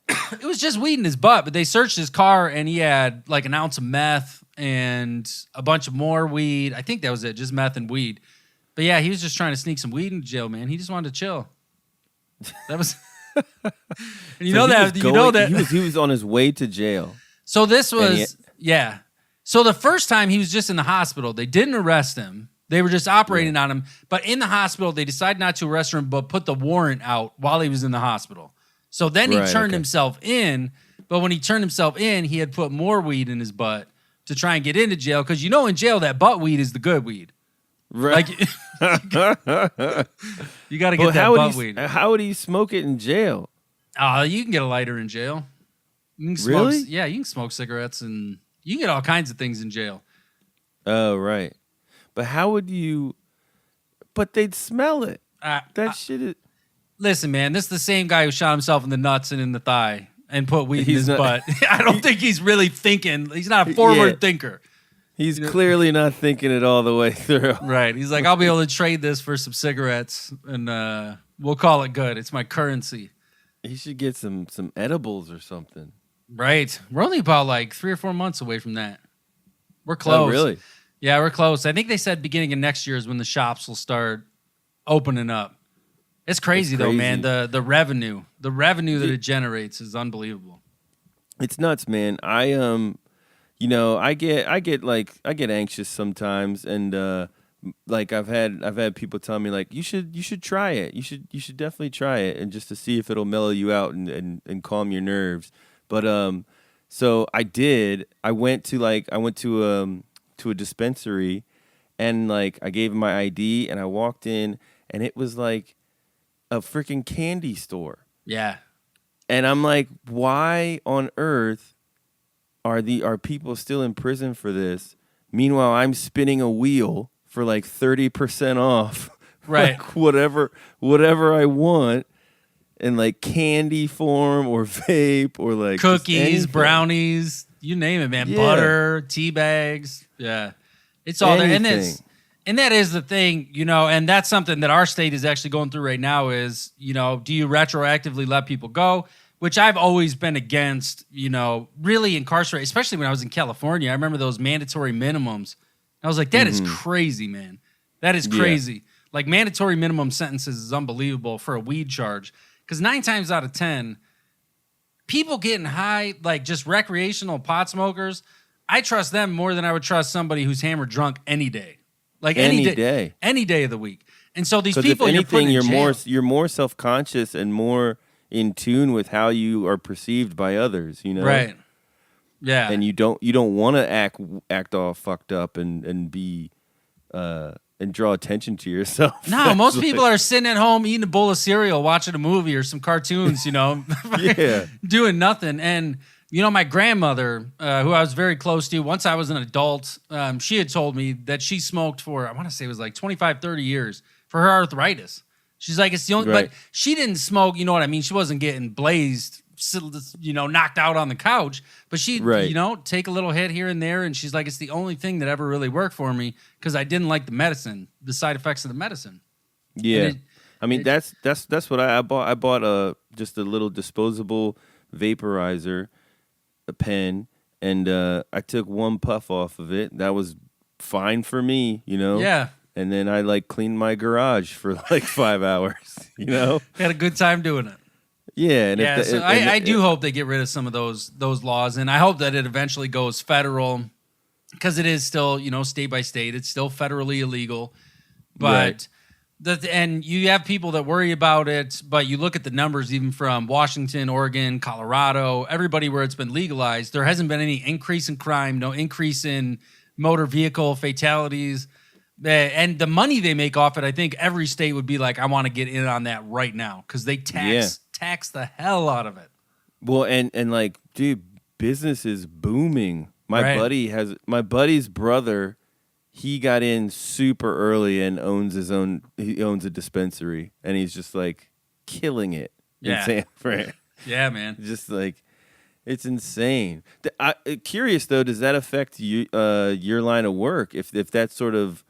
It was just weed in his butt, but they searched his car, and he had like an ounce of meth and a bunch of more weed. I think that was it, just meth and weed. But yeah, he was just trying to sneak some weed into jail, man. He just wanted to chill. That was, and He was on his way to jail. So this was, So the first time he was just in the hospital. They didn't arrest him. They were just operating on him. But in the hospital, they decided not to arrest him, but put the warrant out while he was in the hospital. So then he turned himself in. But when he turned himself in, he had put more weed in his butt to try and get into jail. Because in jail, that butt weed is the good weed. Right. Like you got to But get that butt weed. how would he smoke it in jail? You can get a lighter in jail. You can smoke, Really? Yeah, you can smoke cigarettes and you can get all kinds of things in jail. Oh, right. But how would you? But they'd smell it. That shit is. Listen, man, this is the same guy who shot himself in the nuts and in the thigh and put weed in his butt. I don't think he's really thinking. He's not a forward thinker. He's clearly not thinking it all the way through. Right. He's like, I'll be able to trade this for some cigarettes and we'll call it good. It's my currency. He should get some edibles or something. Right. We're only about like 3 or 4 months away from that. We're close. Oh, really? Yeah, we're close. I think they said beginning of next year is when the shops will start opening up. It's crazy, though, man. The revenue that it generates is unbelievable. It's nuts, man. I get anxious sometimes, and like I've had people tell me like you should try it. You should definitely try it, and just to see if it'll mellow you out and calm your nerves. But so I did. I went to a dispensary, and like I gave him my ID, and I walked in, and it was like a freaking candy store. Yeah. And I'm like, why on earth are people still in prison for this? Meanwhile, I'm spinning a wheel for like 30% off. Right. Like whatever I want in like candy form or vape or like cookies, brownies, you name it, man. Yeah. Butter, tea bags. Yeah. It's all there. And that is the thing, and that's something that our state is actually going through right now is, do you retroactively let people go? Which I've always been against, really incarcerate, especially when I was in California. I remember those mandatory minimums. I was like, that is crazy, man. That is crazy. Yeah. Like mandatory minimum sentences is unbelievable for a weed charge. Because 9 times out of 10, people getting high, like just recreational pot smokers, I trust them more than I would trust somebody who's hammered drunk any day. Like any day of the week. And so these people, if anything, you're more self-conscious and more in tune with how you are perceived by others, Right. Yeah. And you don't want to act all fucked up and be and draw attention to yourself. No, most people are sitting at home eating a bowl of cereal, watching a movie or some cartoons, yeah, doing nothing. And my grandmother, who I was very close to, once I was an adult, she had told me that she smoked for, I want to say it was like 25, 30 years for her arthritis. She's like, it's the only, but she didn't smoke, you know what I mean? She wasn't getting blazed, knocked out on the couch, but she'd, take a little hit here and there. And she's like, it's the only thing that ever really worked for me because I didn't like the side effects of the medicine. Yeah. That's what I bought. I bought just a little disposable vaporizer, a pen, and I took one puff off of it. That was fine for me, Yeah. And then I like cleaned my garage for like 5 hours, Had a good time doing it. Yeah. And I do hope they get rid of some of those laws, and I hope that it eventually goes federal because it is still, state by state. It's still federally illegal, but and you have people that worry about it, but you look at the numbers even from Washington, Oregon, Colorado, everybody where it's been legalized, there hasn't been any increase in crime, no increase in motor vehicle fatalities. And the money they make off it, I think every state would be like, I want to get in on that right now because they tax the hell out of it. Well, and like, dude, business is booming. My buddy's brother, he got in super early and he owns a dispensary, and he's just like killing it in San Fran. Yeah, man. Just like, it's insane. Curious though, does that affect you, your line of work? If that sort of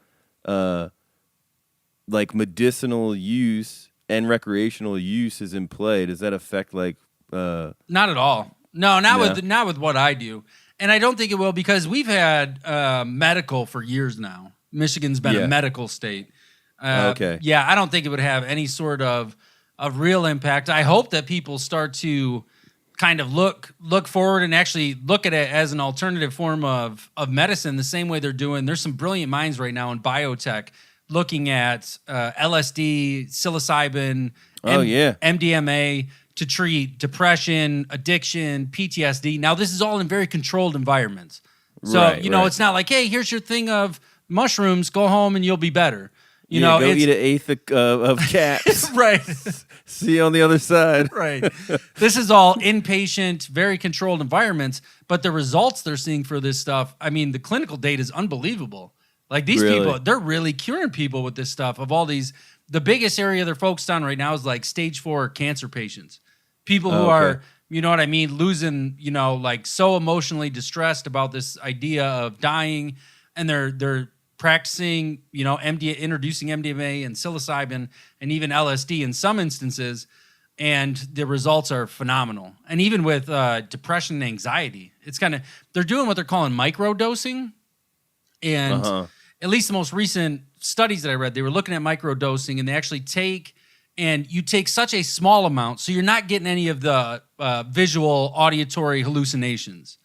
like medicinal use and recreational use is in play, does that affect like? Not at all. No, not with what I do. And I don't think it will because we've had medical for years now. Michigan's been a medical state. Okay. Yeah, I don't think it would have any sort of real impact. I hope that people start to kind of look forward and actually look at it as an alternative form of medicine the same way they're doing. There's some brilliant minds right now in biotech looking at LSD, psilocybin, MDMA to treat depression, addiction, PTSD. Now, this is all in very controlled environments. So, it's not like, hey, here's your thing of mushrooms, go home and you'll be better. You Yeah, know, go it's eat an eighth of caps. right. See you on the other side. Right. This is all inpatient, very controlled environments, but the results they're seeing for this stuff, I mean, the clinical data is unbelievable. Like these Really? people, they're really curing people with this stuff. Of all these, the biggest area they're focused on right now is like stage 4 cancer patients. People who are, you know what I mean, losing, you know, like so emotionally distressed about this idea of dying, and they're practicing, you know, introducing MDMA and psilocybin and even LSD in some instances, and the results are phenomenal. And even with depression and anxiety, it's kind of, they're doing what they're calling microdosing. And at least the most recent studies that I read, they were looking at microdosing, and they actually you take such a small amount, so you're not getting any of the visual, auditory hallucinations.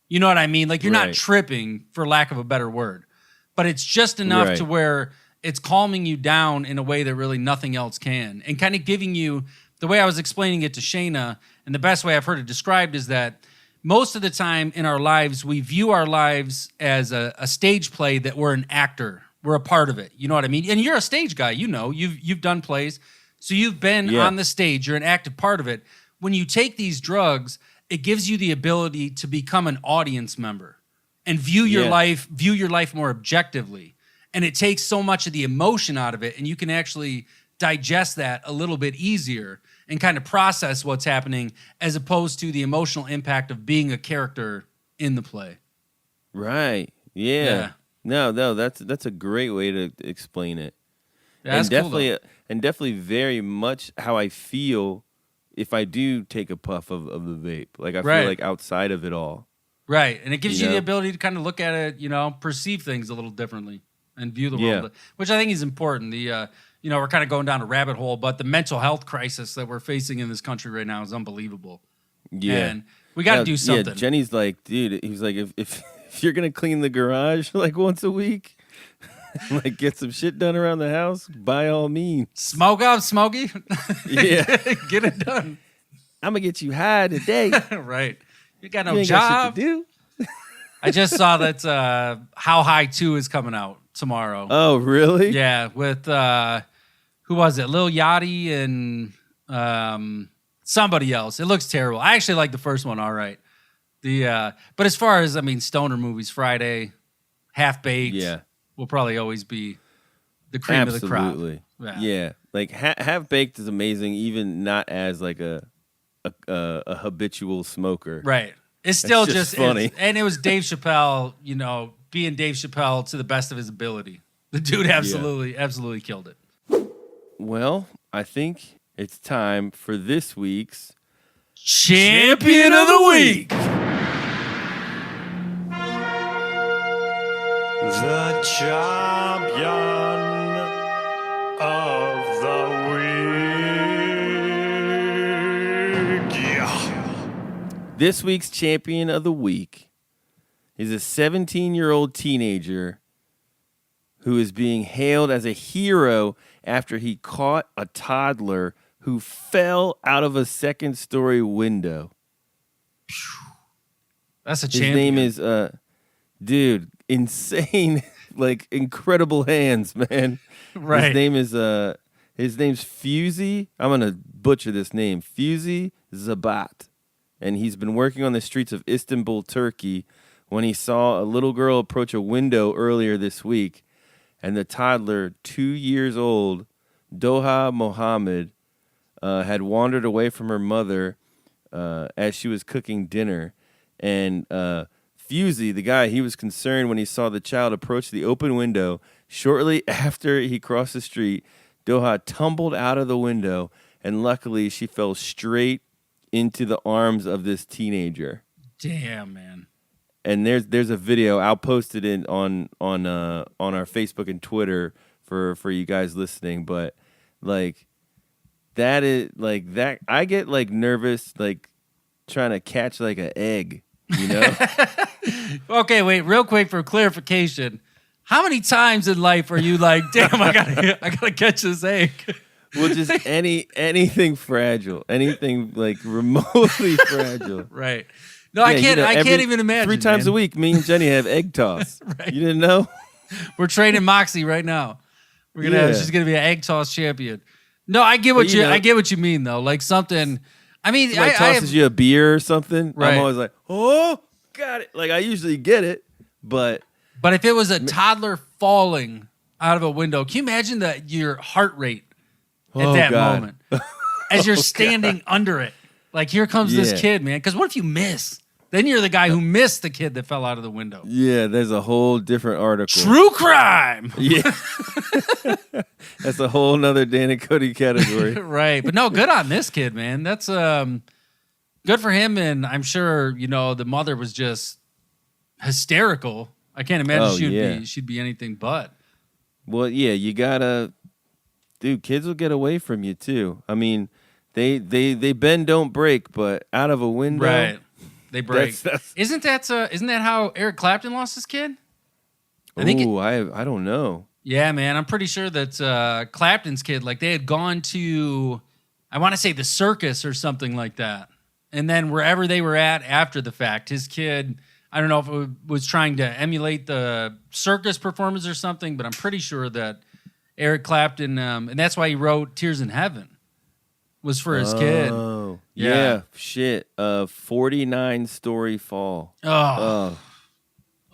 You know what I mean? Like you're not tripping, for lack of a better word. But it's just enough to where it's calming you down in a way that really nothing else can, and kind of giving you, the way I was explaining it to Shayna, and the best way I've heard it described is that most of the time in our lives, we view our lives as a stage play that we're an actor. We're a part of it. You know what I mean? And you're a stage guy. You know, you've done plays. So you've been on the stage. You're an active part of it. When you take these drugs, it gives you the ability to become an audience member and view your life more objectively. And it takes so much of the emotion out of it, and you can actually digest that a little bit easier and kind of process what's happening, as opposed to the emotional impact of being a character in the play. Right. Yeah. No, that's a great way to explain it. Yeah, and cool, definitely very much how I feel if I do take a puff of the vape. Like I feel like outside of it all. Right. And it gives you the ability to kind of look at it, you know, perceive things a little differently and view the world, which I think is important. The you know, we're kind of going down a rabbit hole, but the mental health crisis that we're facing in this country right now is unbelievable. Yeah. And we got to do something. Yeah, Jenny's like, dude, he's like, if you're going to clean the garage like once a week, like get some shit done around the house, by all means. Smoke up, Smokey. Yeah. Get it done. I'm going to get you high today. Right. You got no you ain't job. got shit to do. I just saw that How High 2 is coming out tomorrow. Oh, really? Yeah, with who was it? Lil Yachty and somebody else. It looks terrible. I actually like the first one all right. But as far as, I mean, stoner movies, Friday, Half Baked will probably always be the cream of the crop. Absolutely. Yeah. Like Half Baked is amazing, even not as like a habitual smoker. Right. It's still just funny. And it was Dave Chappelle, you know, being Dave Chappelle to the best of his ability. The dude absolutely killed it. Well, I think it's time for this week's Champion of the Week. The champion of the week. Yeah. This week's champion of the week is a 17-year-old teenager who is being hailed as a hero after he caught a toddler who fell out of a second-story window. That's a champion. His name is, dude, insane, like incredible hands, man. Right. His name's Fusey. I'm gonna butcher this name, Fusey Zabat, and he's been working on the streets of Istanbul, Turkey, when he saw a little girl approach a window earlier this week, and the toddler, 2 years old, Doha Mohammed, had wandered away from her mother as she was cooking dinner. And Fusey, the guy, he was concerned when he saw the child approach the open window. Shortly after he crossed the street, Doha tumbled out of the window, and luckily she fell straight into the arms of this teenager. Damn, man. And there's a video. I'll post it on our Facebook and Twitter for you guys listening. But like that is like that. I get like nervous like trying to catch like an egg, you know. Okay, wait, real quick for clarification. How many times in life are you like, damn, I gotta catch this egg? Well, just anything fragile, anything like remotely fragile. Right. No, I can't. I can't even imagine. 3 times a week, me and Jenny have egg toss. Right. You didn't know? We're training Moxie right now. We're gonna have, Yeah. she's gonna be an egg toss champion. No, I get what But, you know- I get what you mean though. Like something. I mean, Somebody I tosses have, you a beer or something. Right. I'm always like, oh, got it. Like I usually get it, but but if it was a toddler falling out of a window, can you imagine your heart rate at Oh, that God. moment as you're standing under it? Like here comes this Yeah. kid, man. Because what if you miss? Then you're the guy who missed the kid that fell out of the window. yeah, there's a whole different article. True crime. Yeah. That's a whole nother Dan and Kody category. Right. But no, good on this kid, man. That's good for him. And I'm sure, the mother was just hysterical. I can't imagine Oh, she'd be anything but. Well, yeah, you gotta, dude. Kids will get away from you too. I mean, they bend, don't break, but out of a window, Right. They break. That's- Isn't that how Eric Clapton lost his kid? I think I don't know. Yeah, man. I'm pretty sure that Clapton's kid, like they had gone to, I want to say the circus or something like that. And then wherever they were at after the fact, his kid, I don't know if it was trying to emulate the circus performance or something, but I'm pretty sure that Eric Clapton, and that's why he wrote Tears in Heaven, was for his kid. Oh, Yeah. yeah. Shit. 49-story fall. Oh,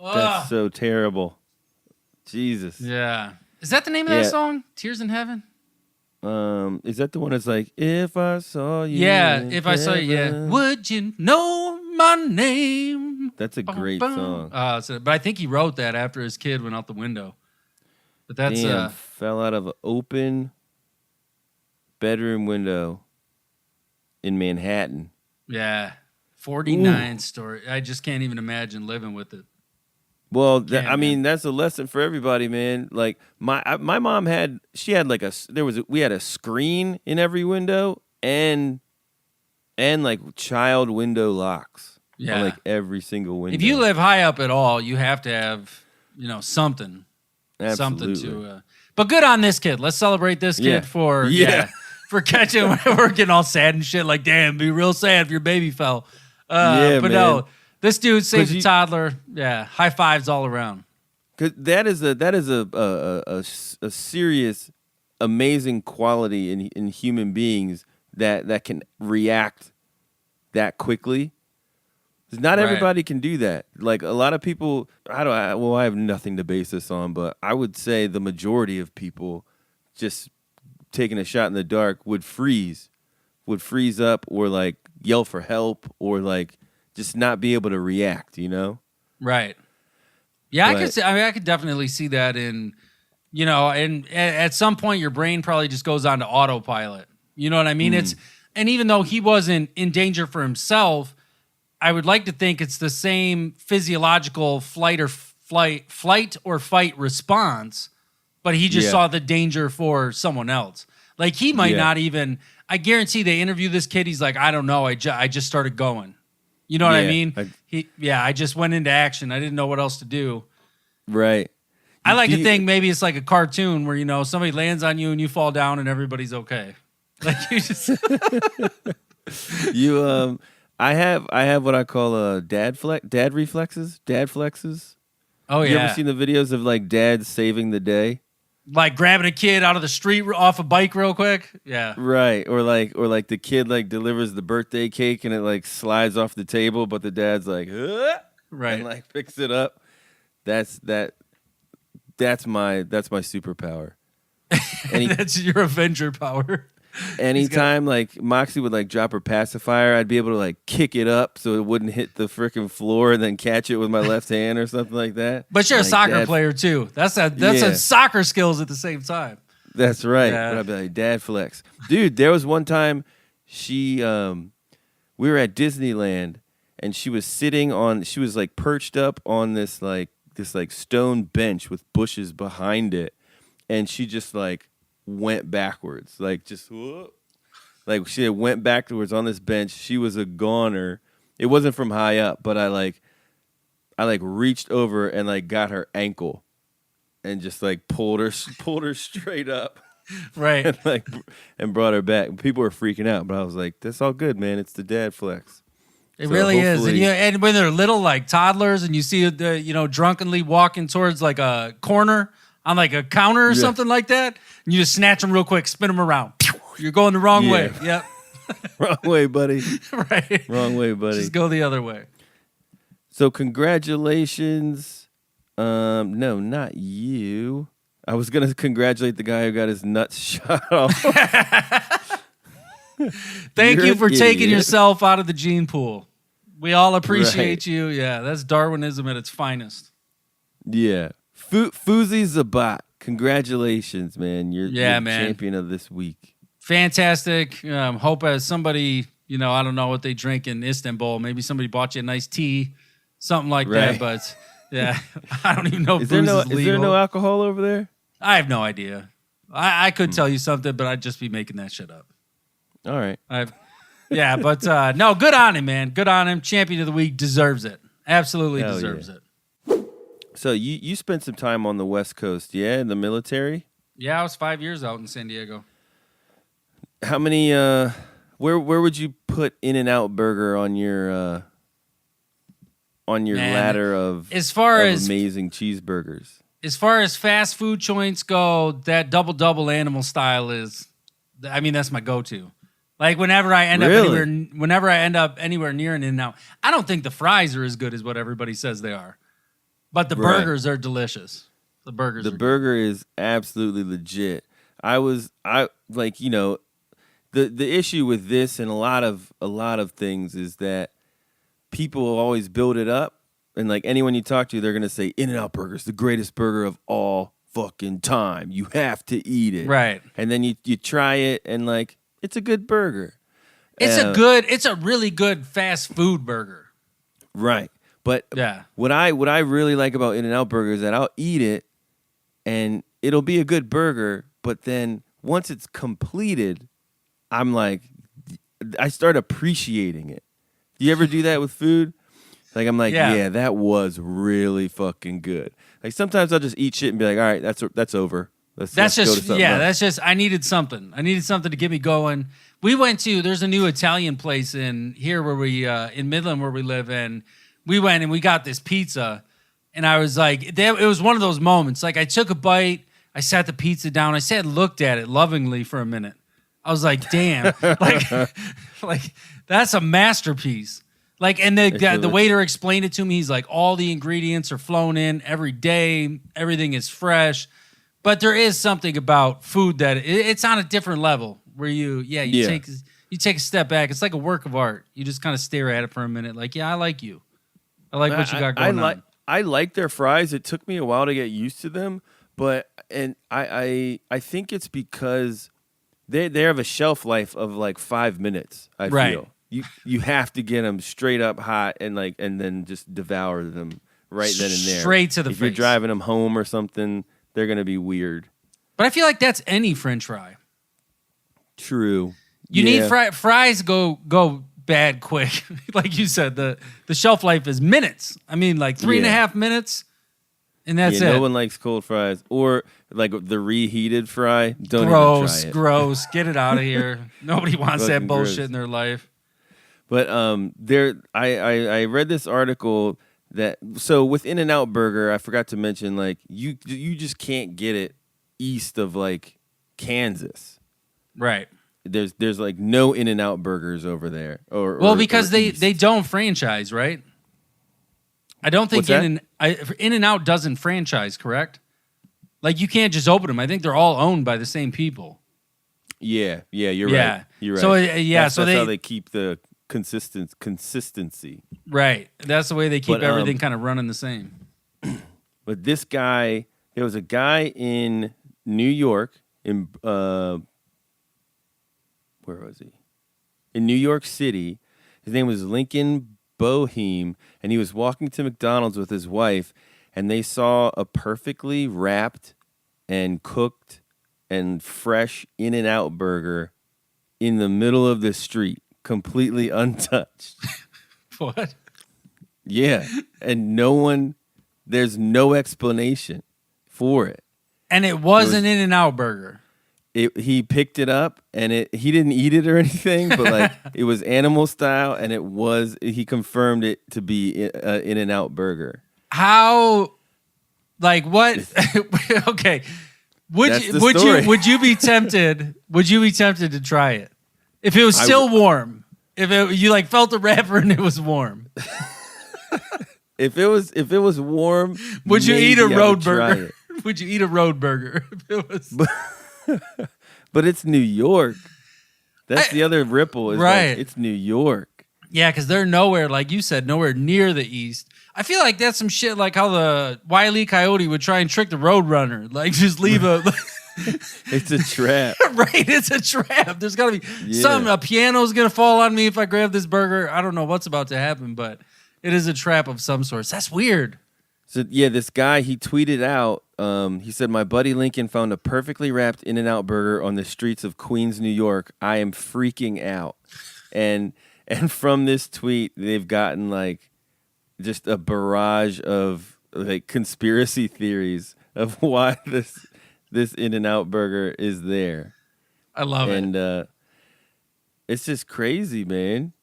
That's so terrible. Jesus. yeah. Is that the name of that Yeah. song? Tears in Heaven? Is that the one that's like, if I saw you? Yeah, in if I saw you, yeah. heaven? Would you know my name? That's a great Bum, song. bum. But I think he wrote that after his kid went out the window. But that's Damn, fell out of an open bedroom window in Manhattan. yeah, 49 story. I just can't even imagine living with it. Well, Yeah, I mean, that's a lesson for everybody, man. Like my mom had like we had a screen in every window and like child window locks. Yeah. On, like every single window. If you live high up at all, you have to have something, Absolutely. something to. But good on this kid. Let's celebrate this kid Yeah. for Yeah. for catching. We're getting all sad and shit. Like, damn, be real sad if your baby fell. Yeah, but man. no, this dude saved 'Cause a toddler. Yeah, high fives all around. 'Cause that is a serious, amazing quality in human beings that can react that quickly. 'Cause not Right. everybody can do that. Like a lot of people, I have nothing to base this on, but I would say the majority of people just taking a shot in the dark would freeze up or like yell for help or like just not be able to react, Right. Yeah, But- I could definitely see that in, and at some point your brain probably just goes on to autopilot. You know what I mean? And even though he wasn't in danger for himself, I would like to think it's the same physiological flight or fight response, but he just Yeah. saw the danger for someone else. Like he might Yeah. not even. I guarantee they interview this kid. He's like, I don't know. I just started going. You know what I Yeah, mean? I just went into action. I didn't know what else to do. Right. I like Do to you- think maybe it's like a cartoon where somebody lands on you and you fall down and everybody's okay. Like you just You I have what I call dad reflexes. oh You yeah, ever seen the videos of like dads saving the day? like grabbing a kid out of the street off a bike real quick. Yeah, Right. Or like the kid like delivers the birthday cake and it like slides off the table, but the dad's like, "Huh?" right. and like picks it up. That's my superpower. Any, That's your Avenger power. anytime like Moxie would like drop her pacifier, I'd be able to like kick it up so it wouldn't hit the freaking floor and then catch it with my left hand or something like that. But you're a Like, soccer Dad- player too. That's Yeah. a soccer skills at the same time. That's right. Yeah. But I'd be like, Dad flex. Dude, there was one time we were at Disneyland and she was like perched up on this stone bench with bushes behind it. And she just like went backwards. Like just whoop. Like she went backwards on this bench. She was a goner. It wasn't from high up, but I reached over and like got her ankle and just like pulled her straight up Right. and brought her back. People were freaking out, but I was like, "That's all good, man. It's the dad flex." It So really is. hopefully- And when they're little, like toddlers, and you see drunkenly walking towards like a corner on like a counter or something like that, and you just snatch them real quick, spin them around. You're going the wrong way. Yep. Wrong way, buddy. Right. Wrong way, buddy. Just go the other way. So congratulations. No, not you. I was gonna congratulate the guy who got his nuts shot off. Thank You're you for an taking idiot. yourself out of the gene pool. We all appreciate Right. you. Yeah, that's Darwinism at its finest. Yeah. Fuzi Zabat. Congratulations, man. You're Yeah, the man. champion of this week. Fantastic. Hope as somebody, I don't know what they drink in Istanbul. Maybe somebody bought you a nice tea, something like that. Right. But yeah, I don't even know if Is there booze is legal. no alcohol over there? I have no idea. I could tell you something, but I'd just be making that shit up. All right. But no, good on him, man. Good on him. Champion of the week, deserves it. Absolutely Hell deserves yeah. it. So you spent some time on the West Coast, yeah, in the military? Yeah, I was 5 years out in San Diego. How many where would you put In-N-Out Burger on your Man, ladder of as far of as amazing cheeseburgers? As far as fast food joints go, that double animal style that's my go-to. Like whenever I end up anywhere near an In-N-Out, I don't think the fries are as good as what everybody says they are, but the Right. burgers are delicious. The burgers. The are burger is absolutely legit. The issue with this and a lot of things is that people always build it up, and like anyone you talk to, they're gonna say In-N-Out Burger is the greatest burger of all fucking time. You have to eat it, Right. And then you try it, and like it's a good burger. It's a really good fast food burger. Right. But Yeah. what I really like about In-N-Out Burger is that I'll eat it and it'll be a good burger, but then once it's completed, I'm like, I start appreciating it. Do you ever do that with food? Like I'm like, Yeah. yeah, that was really fucking good. Like sometimes I'll just eat shit and be like, all right, that's over. Let's go to something else. I needed something. I needed something to get me going. There's a new Italian place in here in Midland where we live, and we went and we got this pizza, and I was like, it was one of those moments. Like I took a bite, I sat the pizza down, I looked at it lovingly for a minute. I was like, damn, like that's a masterpiece. Like, and the waiter explained it to me. He's like, all the ingredients are flown in every day. Everything is fresh. But there is something about food that it's on a different level where you take a step back. It's like a work of art. You just kind of stare at it for a minute. Like, yeah, I like you. I like what you got going on. I like their fries. It took me a while to get used to them, but I think it's because they have a shelf life of like 5 minutes. I feel you have to get them straight up hot and then just devour them right then and there. Straight to the if face. you're driving them home or something, they're gonna be weird. But I feel like that's any French fry. True. You need fries go bad quick. Like you said, the shelf life is minutes. I mean, like 3.5 minutes, and that's it. No one likes cold fries or like the reheated fry. Don't even try it. Gross. Get it out of here. Nobody wants that Fucking bullshit gross. in their life. But I read this article that with In-N-Out Burger, I forgot to mention like you just can't get it east of like Kansas. Right. There's like no In-N-Out Burgers over there. Because they don't franchise, right? I don't think In-N-Out doesn't franchise, correct? Like you can't just open them. I think they're all owned by the same people. Yeah, you're right. You're right. So that's how they keep the consistency. Right. That's the way they keep everything kind of running the same. But this guy, there was a guy in New York in where was he? In New York City. His name was Lincoln Boheim, and he was walking to McDonald's with his wife, and they saw a perfectly wrapped and cooked and fresh In-N-Out burger in the middle of the street, completely untouched. What? Yeah, and there's no explanation for it. And it was an In-N-Out burger. he picked it up and he didn't eat it or anything, but like it was animal style, and he confirmed it to be an In-N-Out burger. How, like, what? Okay, would you be tempted? Would you be tempted to try it if it was still warm? If you like felt the wrapper and it was warm? If it was warm, would you eat a maybe I road would try burger? it. Would you eat a road burger if it was? But it's New York. That's the other ripple. Is right. Like, it's New York. Yeah, because they're nowhere, like you said, nowhere near the East. I feel like that's some shit like how the Wile E. Coyote would try and trick the Roadrunner. Like, just leave a... It's a trap. Right, it's a trap. There's got to be a piano's going to fall on me if I grab this burger. I don't know what's about to happen, but it is a trap of some sort. That's weird. So, yeah, this guy, he tweeted out, he said, my buddy Lincoln found a perfectly wrapped In-N-Out burger on the streets of Queens, New York. I am freaking out. And from this tweet, they've gotten, like, just a barrage of, like, conspiracy theories of why this In-N-Out burger is there. I love it. And it's just crazy, man.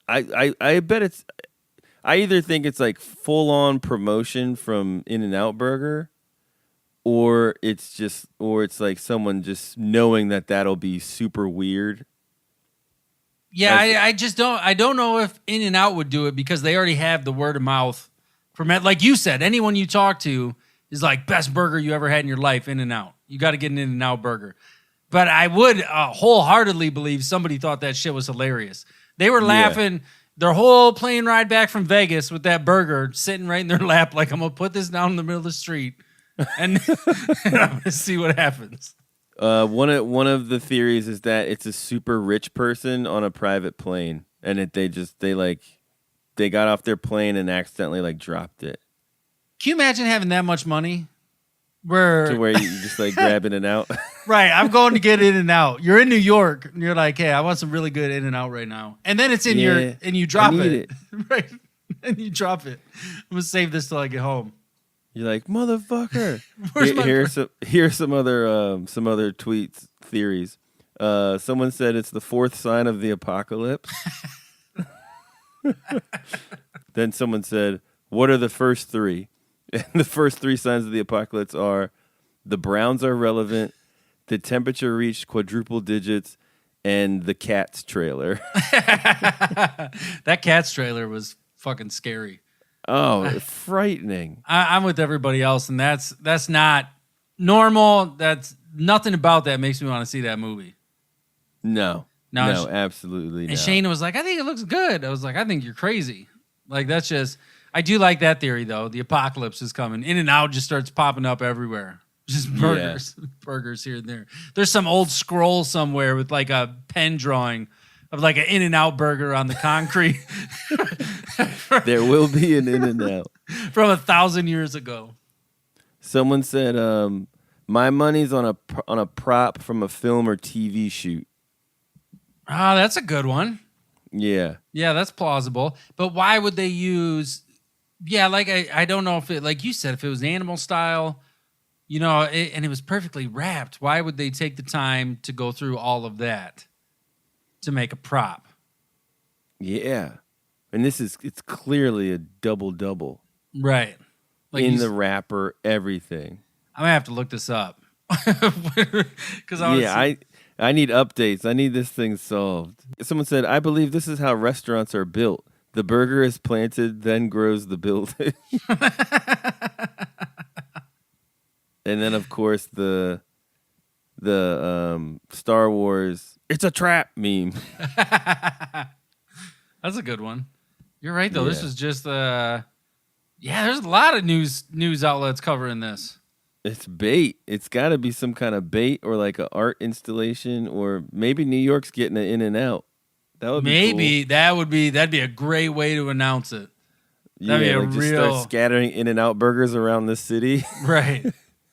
I bet it's... I either think it's like full-on promotion from In-N-Out Burger, or it's like someone just knowing that that'll be super weird. Yeah, I just don't. I don't know if In-N-Out would do it because they already have the word of mouth from it. Like you said, anyone you talk to is like best burger you ever had in your life. In-N-Out. You got to get an In-N-Out burger. But I would wholeheartedly believe somebody thought that shit was hilarious. They were laughing. Yeah. Their whole plane ride back from Vegas with that burger sitting right in their lap, like, I'm going to put this down in the middle of the street and, and I'm going to see what happens. One of the theories is that it's a super rich person on a private plane, and they got off their plane and accidentally, like, dropped it. Can you imagine having that much money? Where you just, like, grab In-N-Out? Right, I'm going to get In-N-Out. You're in New York, and you're like, hey, I want some really good In-N-Out right now. And then it's in and you drop it. Right, and you drop it. I'm going to save this till I get home. You're like, motherfucker. Here's some other tweets, theories. Someone said it's the fourth sign of the apocalypse. Then someone said, what are the first three? And the first three signs of the apocalypse are the Browns are relevant, the temperature reached quadruple digits, and the Cats trailer. That Cats trailer was fucking scary. Oh, frightening. I'm with everybody else, and that's not normal. That's nothing about that makes me want to see that movie. No, absolutely not. And Shane was like, I think it looks good. I was like, I think you're crazy. Like, that's just... I do like that theory, though. The apocalypse is coming. In-N-Out just starts popping up everywhere. Just burgers. Yeah. Burgers here and there. There's some old scroll somewhere with like a pen drawing of like an In-N-Out burger on the concrete. There will be an In-N-Out. From 1,000 years ago. Someone said, my money's on a prop from a film or TV shoot. Ah, that's a good one. Yeah. Yeah, that's plausible. But why would they use... Yeah, like I don't know if it, like you said, if it was animal style, you know, and it was perfectly wrapped, why would they take the time to go through all of that to make a prop? Yeah. And it's clearly a double-double. Right. Like in the wrapper, everything. I'm going to have to look this up. Cause I need updates. I need this thing solved. Someone said, I believe this is how restaurants are built. The burger is planted, then grows the building. And then, of course, the Star Wars, it's a trap meme. That's a good one. You're right, though. Yeah. This is just, there's a lot of news outlets covering this. It's bait. It's got to be some kind of bait or like an art installation, or maybe New York's getting an In-N-Out. That would be cool. That'd be a great way to announce it. That'd be a just start scattering In-N-Out burgers around the city. Right.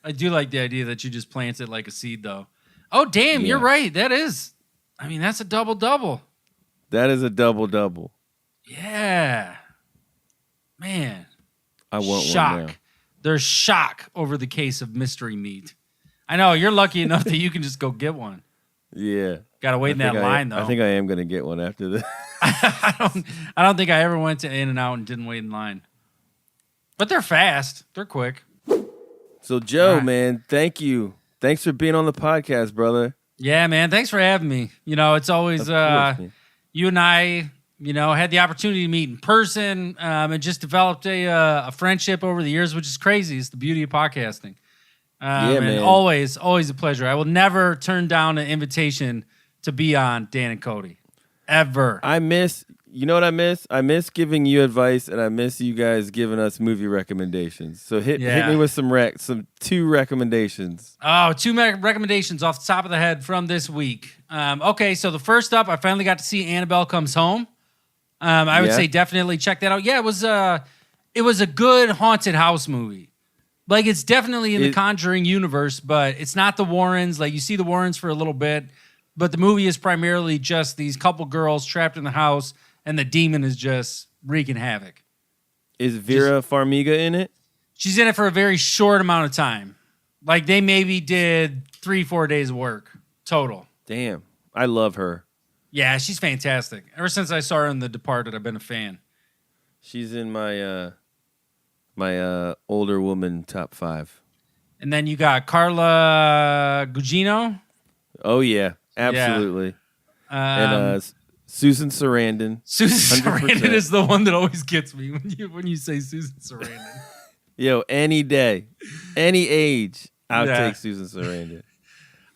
I do like the idea that you just plant it like a seed, though. Oh, damn, You're right. That's a double-double. That is a double-double. Yeah. Man. I want shock. one now. There's shock over the case of mystery meat. I know you're lucky enough that you can just go get one. Yeah. Got to wait in that line though. I think I am going to get one after this. I don't think I ever went to In-N-Out and didn't wait in line. But they're fast. They're quick. So, Joe, Right. man, thank you. Thanks for being on the podcast, brother. Yeah, man. Thanks for having me. It's always Of course, man. you and I, had the opportunity to meet in person and just developed a friendship over the years, which is crazy. It's the beauty of podcasting. And man. always a pleasure. I will never turn down an invitation to be on Dan and Kody. Ever. You know what I miss? I miss giving you advice, and I miss you guys giving us movie recommendations. So hit me with some two recommendations. Oh, two recommendations off the top of the head from this week. Okay, so the first up, I finally got to see Annabelle Comes Home. I would say definitely check that out. Yeah, it was a good haunted house movie. Like, it's definitely in the Conjuring universe, but it's not the Warrens. Like, you see the Warrens for a little bit, but the movie is primarily just these couple girls trapped in the house, and the demon is just wreaking havoc. Is Vera Farmiga in it? She's in it for a very short amount of time. Like, they maybe did 3-4 days of work total. Damn. I love her. Yeah, she's fantastic. Ever since I saw her in The Departed, I've been a fan. She's in my my older woman top 5. And then you got Carla Gugino. Oh, yeah. Absolutely. And Susan Sarandon. Susan 100%. Sarandon is the one that always gets me when you say Susan Sarandon. Yo, any day, any age, I'll Yeah. take Susan Sarandon.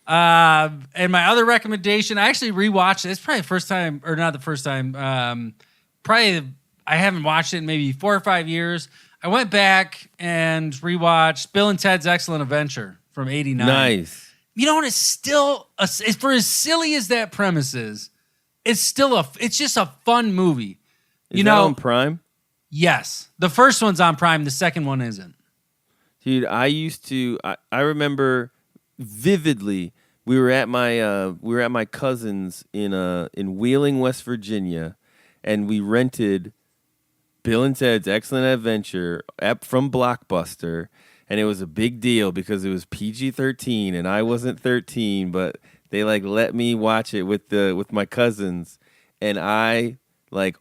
And my other recommendation, I actually rewatched it. It's probably the first time, or not the first time. Probably I haven't watched it in maybe 4 or 5 years. I went back and rewatched Bill and Ted's Excellent Adventure from '89. Nice. You know what? It's still for as silly as that premise is. It's just a fun movie. Is that on Prime? Yes. The first one's on Prime. The second one isn't. Dude, I remember vividly. We were at my cousin's in Wheeling, West Virginia, and we rented Bill and Ted's Excellent Adventure from Blockbuster, and it was a big deal because it was PG-13 and I wasn't 13, but they let me watch it with my cousins, and I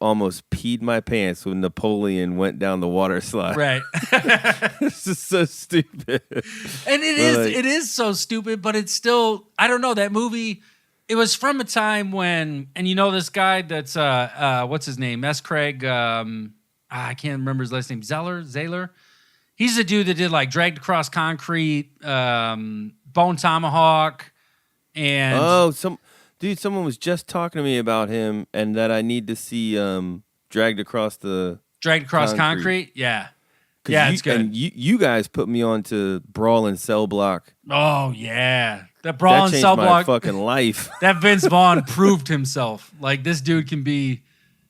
almost peed my pants when Napoleon went down the water slide. Right. It's just so stupid. And it is so stupid, but it's still, I don't know, that movie, it was from a time when, and this guy that's, what's his name? S. Craig, I can't remember his last name, Zaylor. He's the dude that did Dragged Across Concrete, Bone Tomahawk, and... someone was just talking to me about him and that I need to see Dragged Across Concrete? Yeah. Yeah, it's good. And you guys put me on to Brawl and Cell Block. Oh, yeah. That Brawl and changed Cell my Block, fucking life. that Vince Vaughn proved himself. This dude can be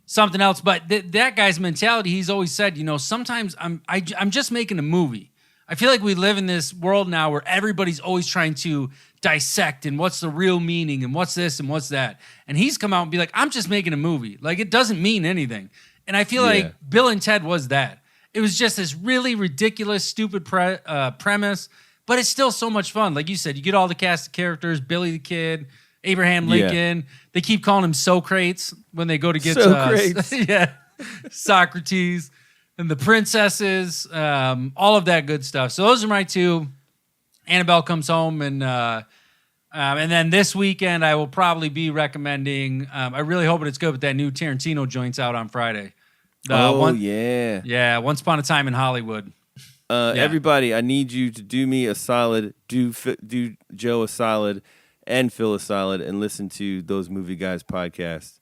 something else. But that guy's mentality, he's always said, sometimes I'm just making a movie. I feel like we live in this world now where everybody's always trying to dissect and what's the real meaning and what's this and what's that. And he's come out and be like, I'm just making a movie. It doesn't mean anything. And I feel like Bill and Ted was that. It was just this really ridiculous, stupid premise, but it's still so much fun. Like you said, you get all the cast of characters, Billy the Kid, Abraham Lincoln. Yeah. They keep calling him Socrates when they go to get Socrates. And the princesses, all of that good stuff. So those are my two. Annabelle Comes Home, and then this weekend I will probably be recommending. I really hope it's good, but that new Tarantino joint's out on Friday. Once Upon a Time in Hollywood. Everybody, I need you to do me a solid, do Joe a solid, and Phil a solid, and listen to those Movie Guys podcasts.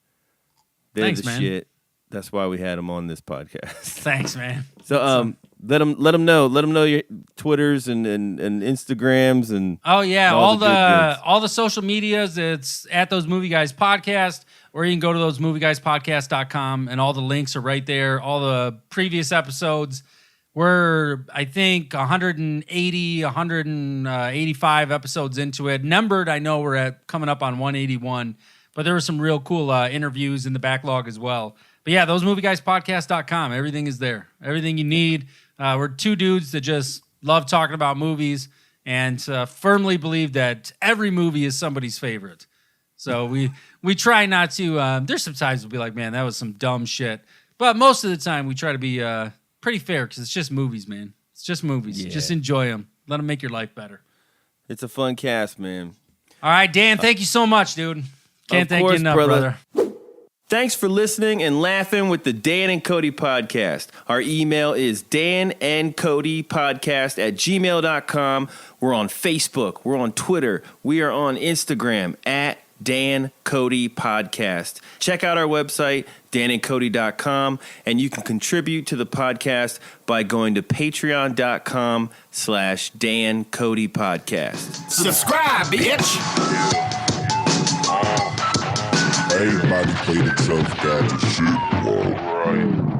They're Thanks, the man. shit. That's why we had them on this podcast. Thanks, man. So let them know your Twitters and Instagrams and all the social medias. It's at Those Movie Guys Podcast, or you can go to thosemovieguyspodcast.com, and all the links are right there. All the previous episodes. We're, I think, 185 episodes into it. Numbered, I know we're coming up on 181, but there were some real cool interviews in the backlog as well. But yeah, thosemovieguyspodcast.com. Everything is there. Everything you need. We're two dudes that just love talking about movies, and firmly believe that every movie is somebody's favorite. So we try not to. There's some times we'll be like, man, that was some dumb shit. But most of the time, we try to be pretty fair because it's just movies, man. It's just movies. Yeah. Just enjoy them. Let them make your life better. It's a fun cast, man. All right, Dan, thank you so much, dude. Can't Of thank course, you enough, brother. brother. Thanks for listening and laughing with the Dan and Kody podcast. Our email is danandcodypodcast@gmail.com. We're on Facebook. We're on Twitter. We are on Instagram Dan Kody Podcast. Check out our website, danandcody.com, and you can contribute to the podcast by going to patreon.com/Dan Kody Podcast. Subscribe, bitch. Everybody play the tough guy and shit, bro. Right.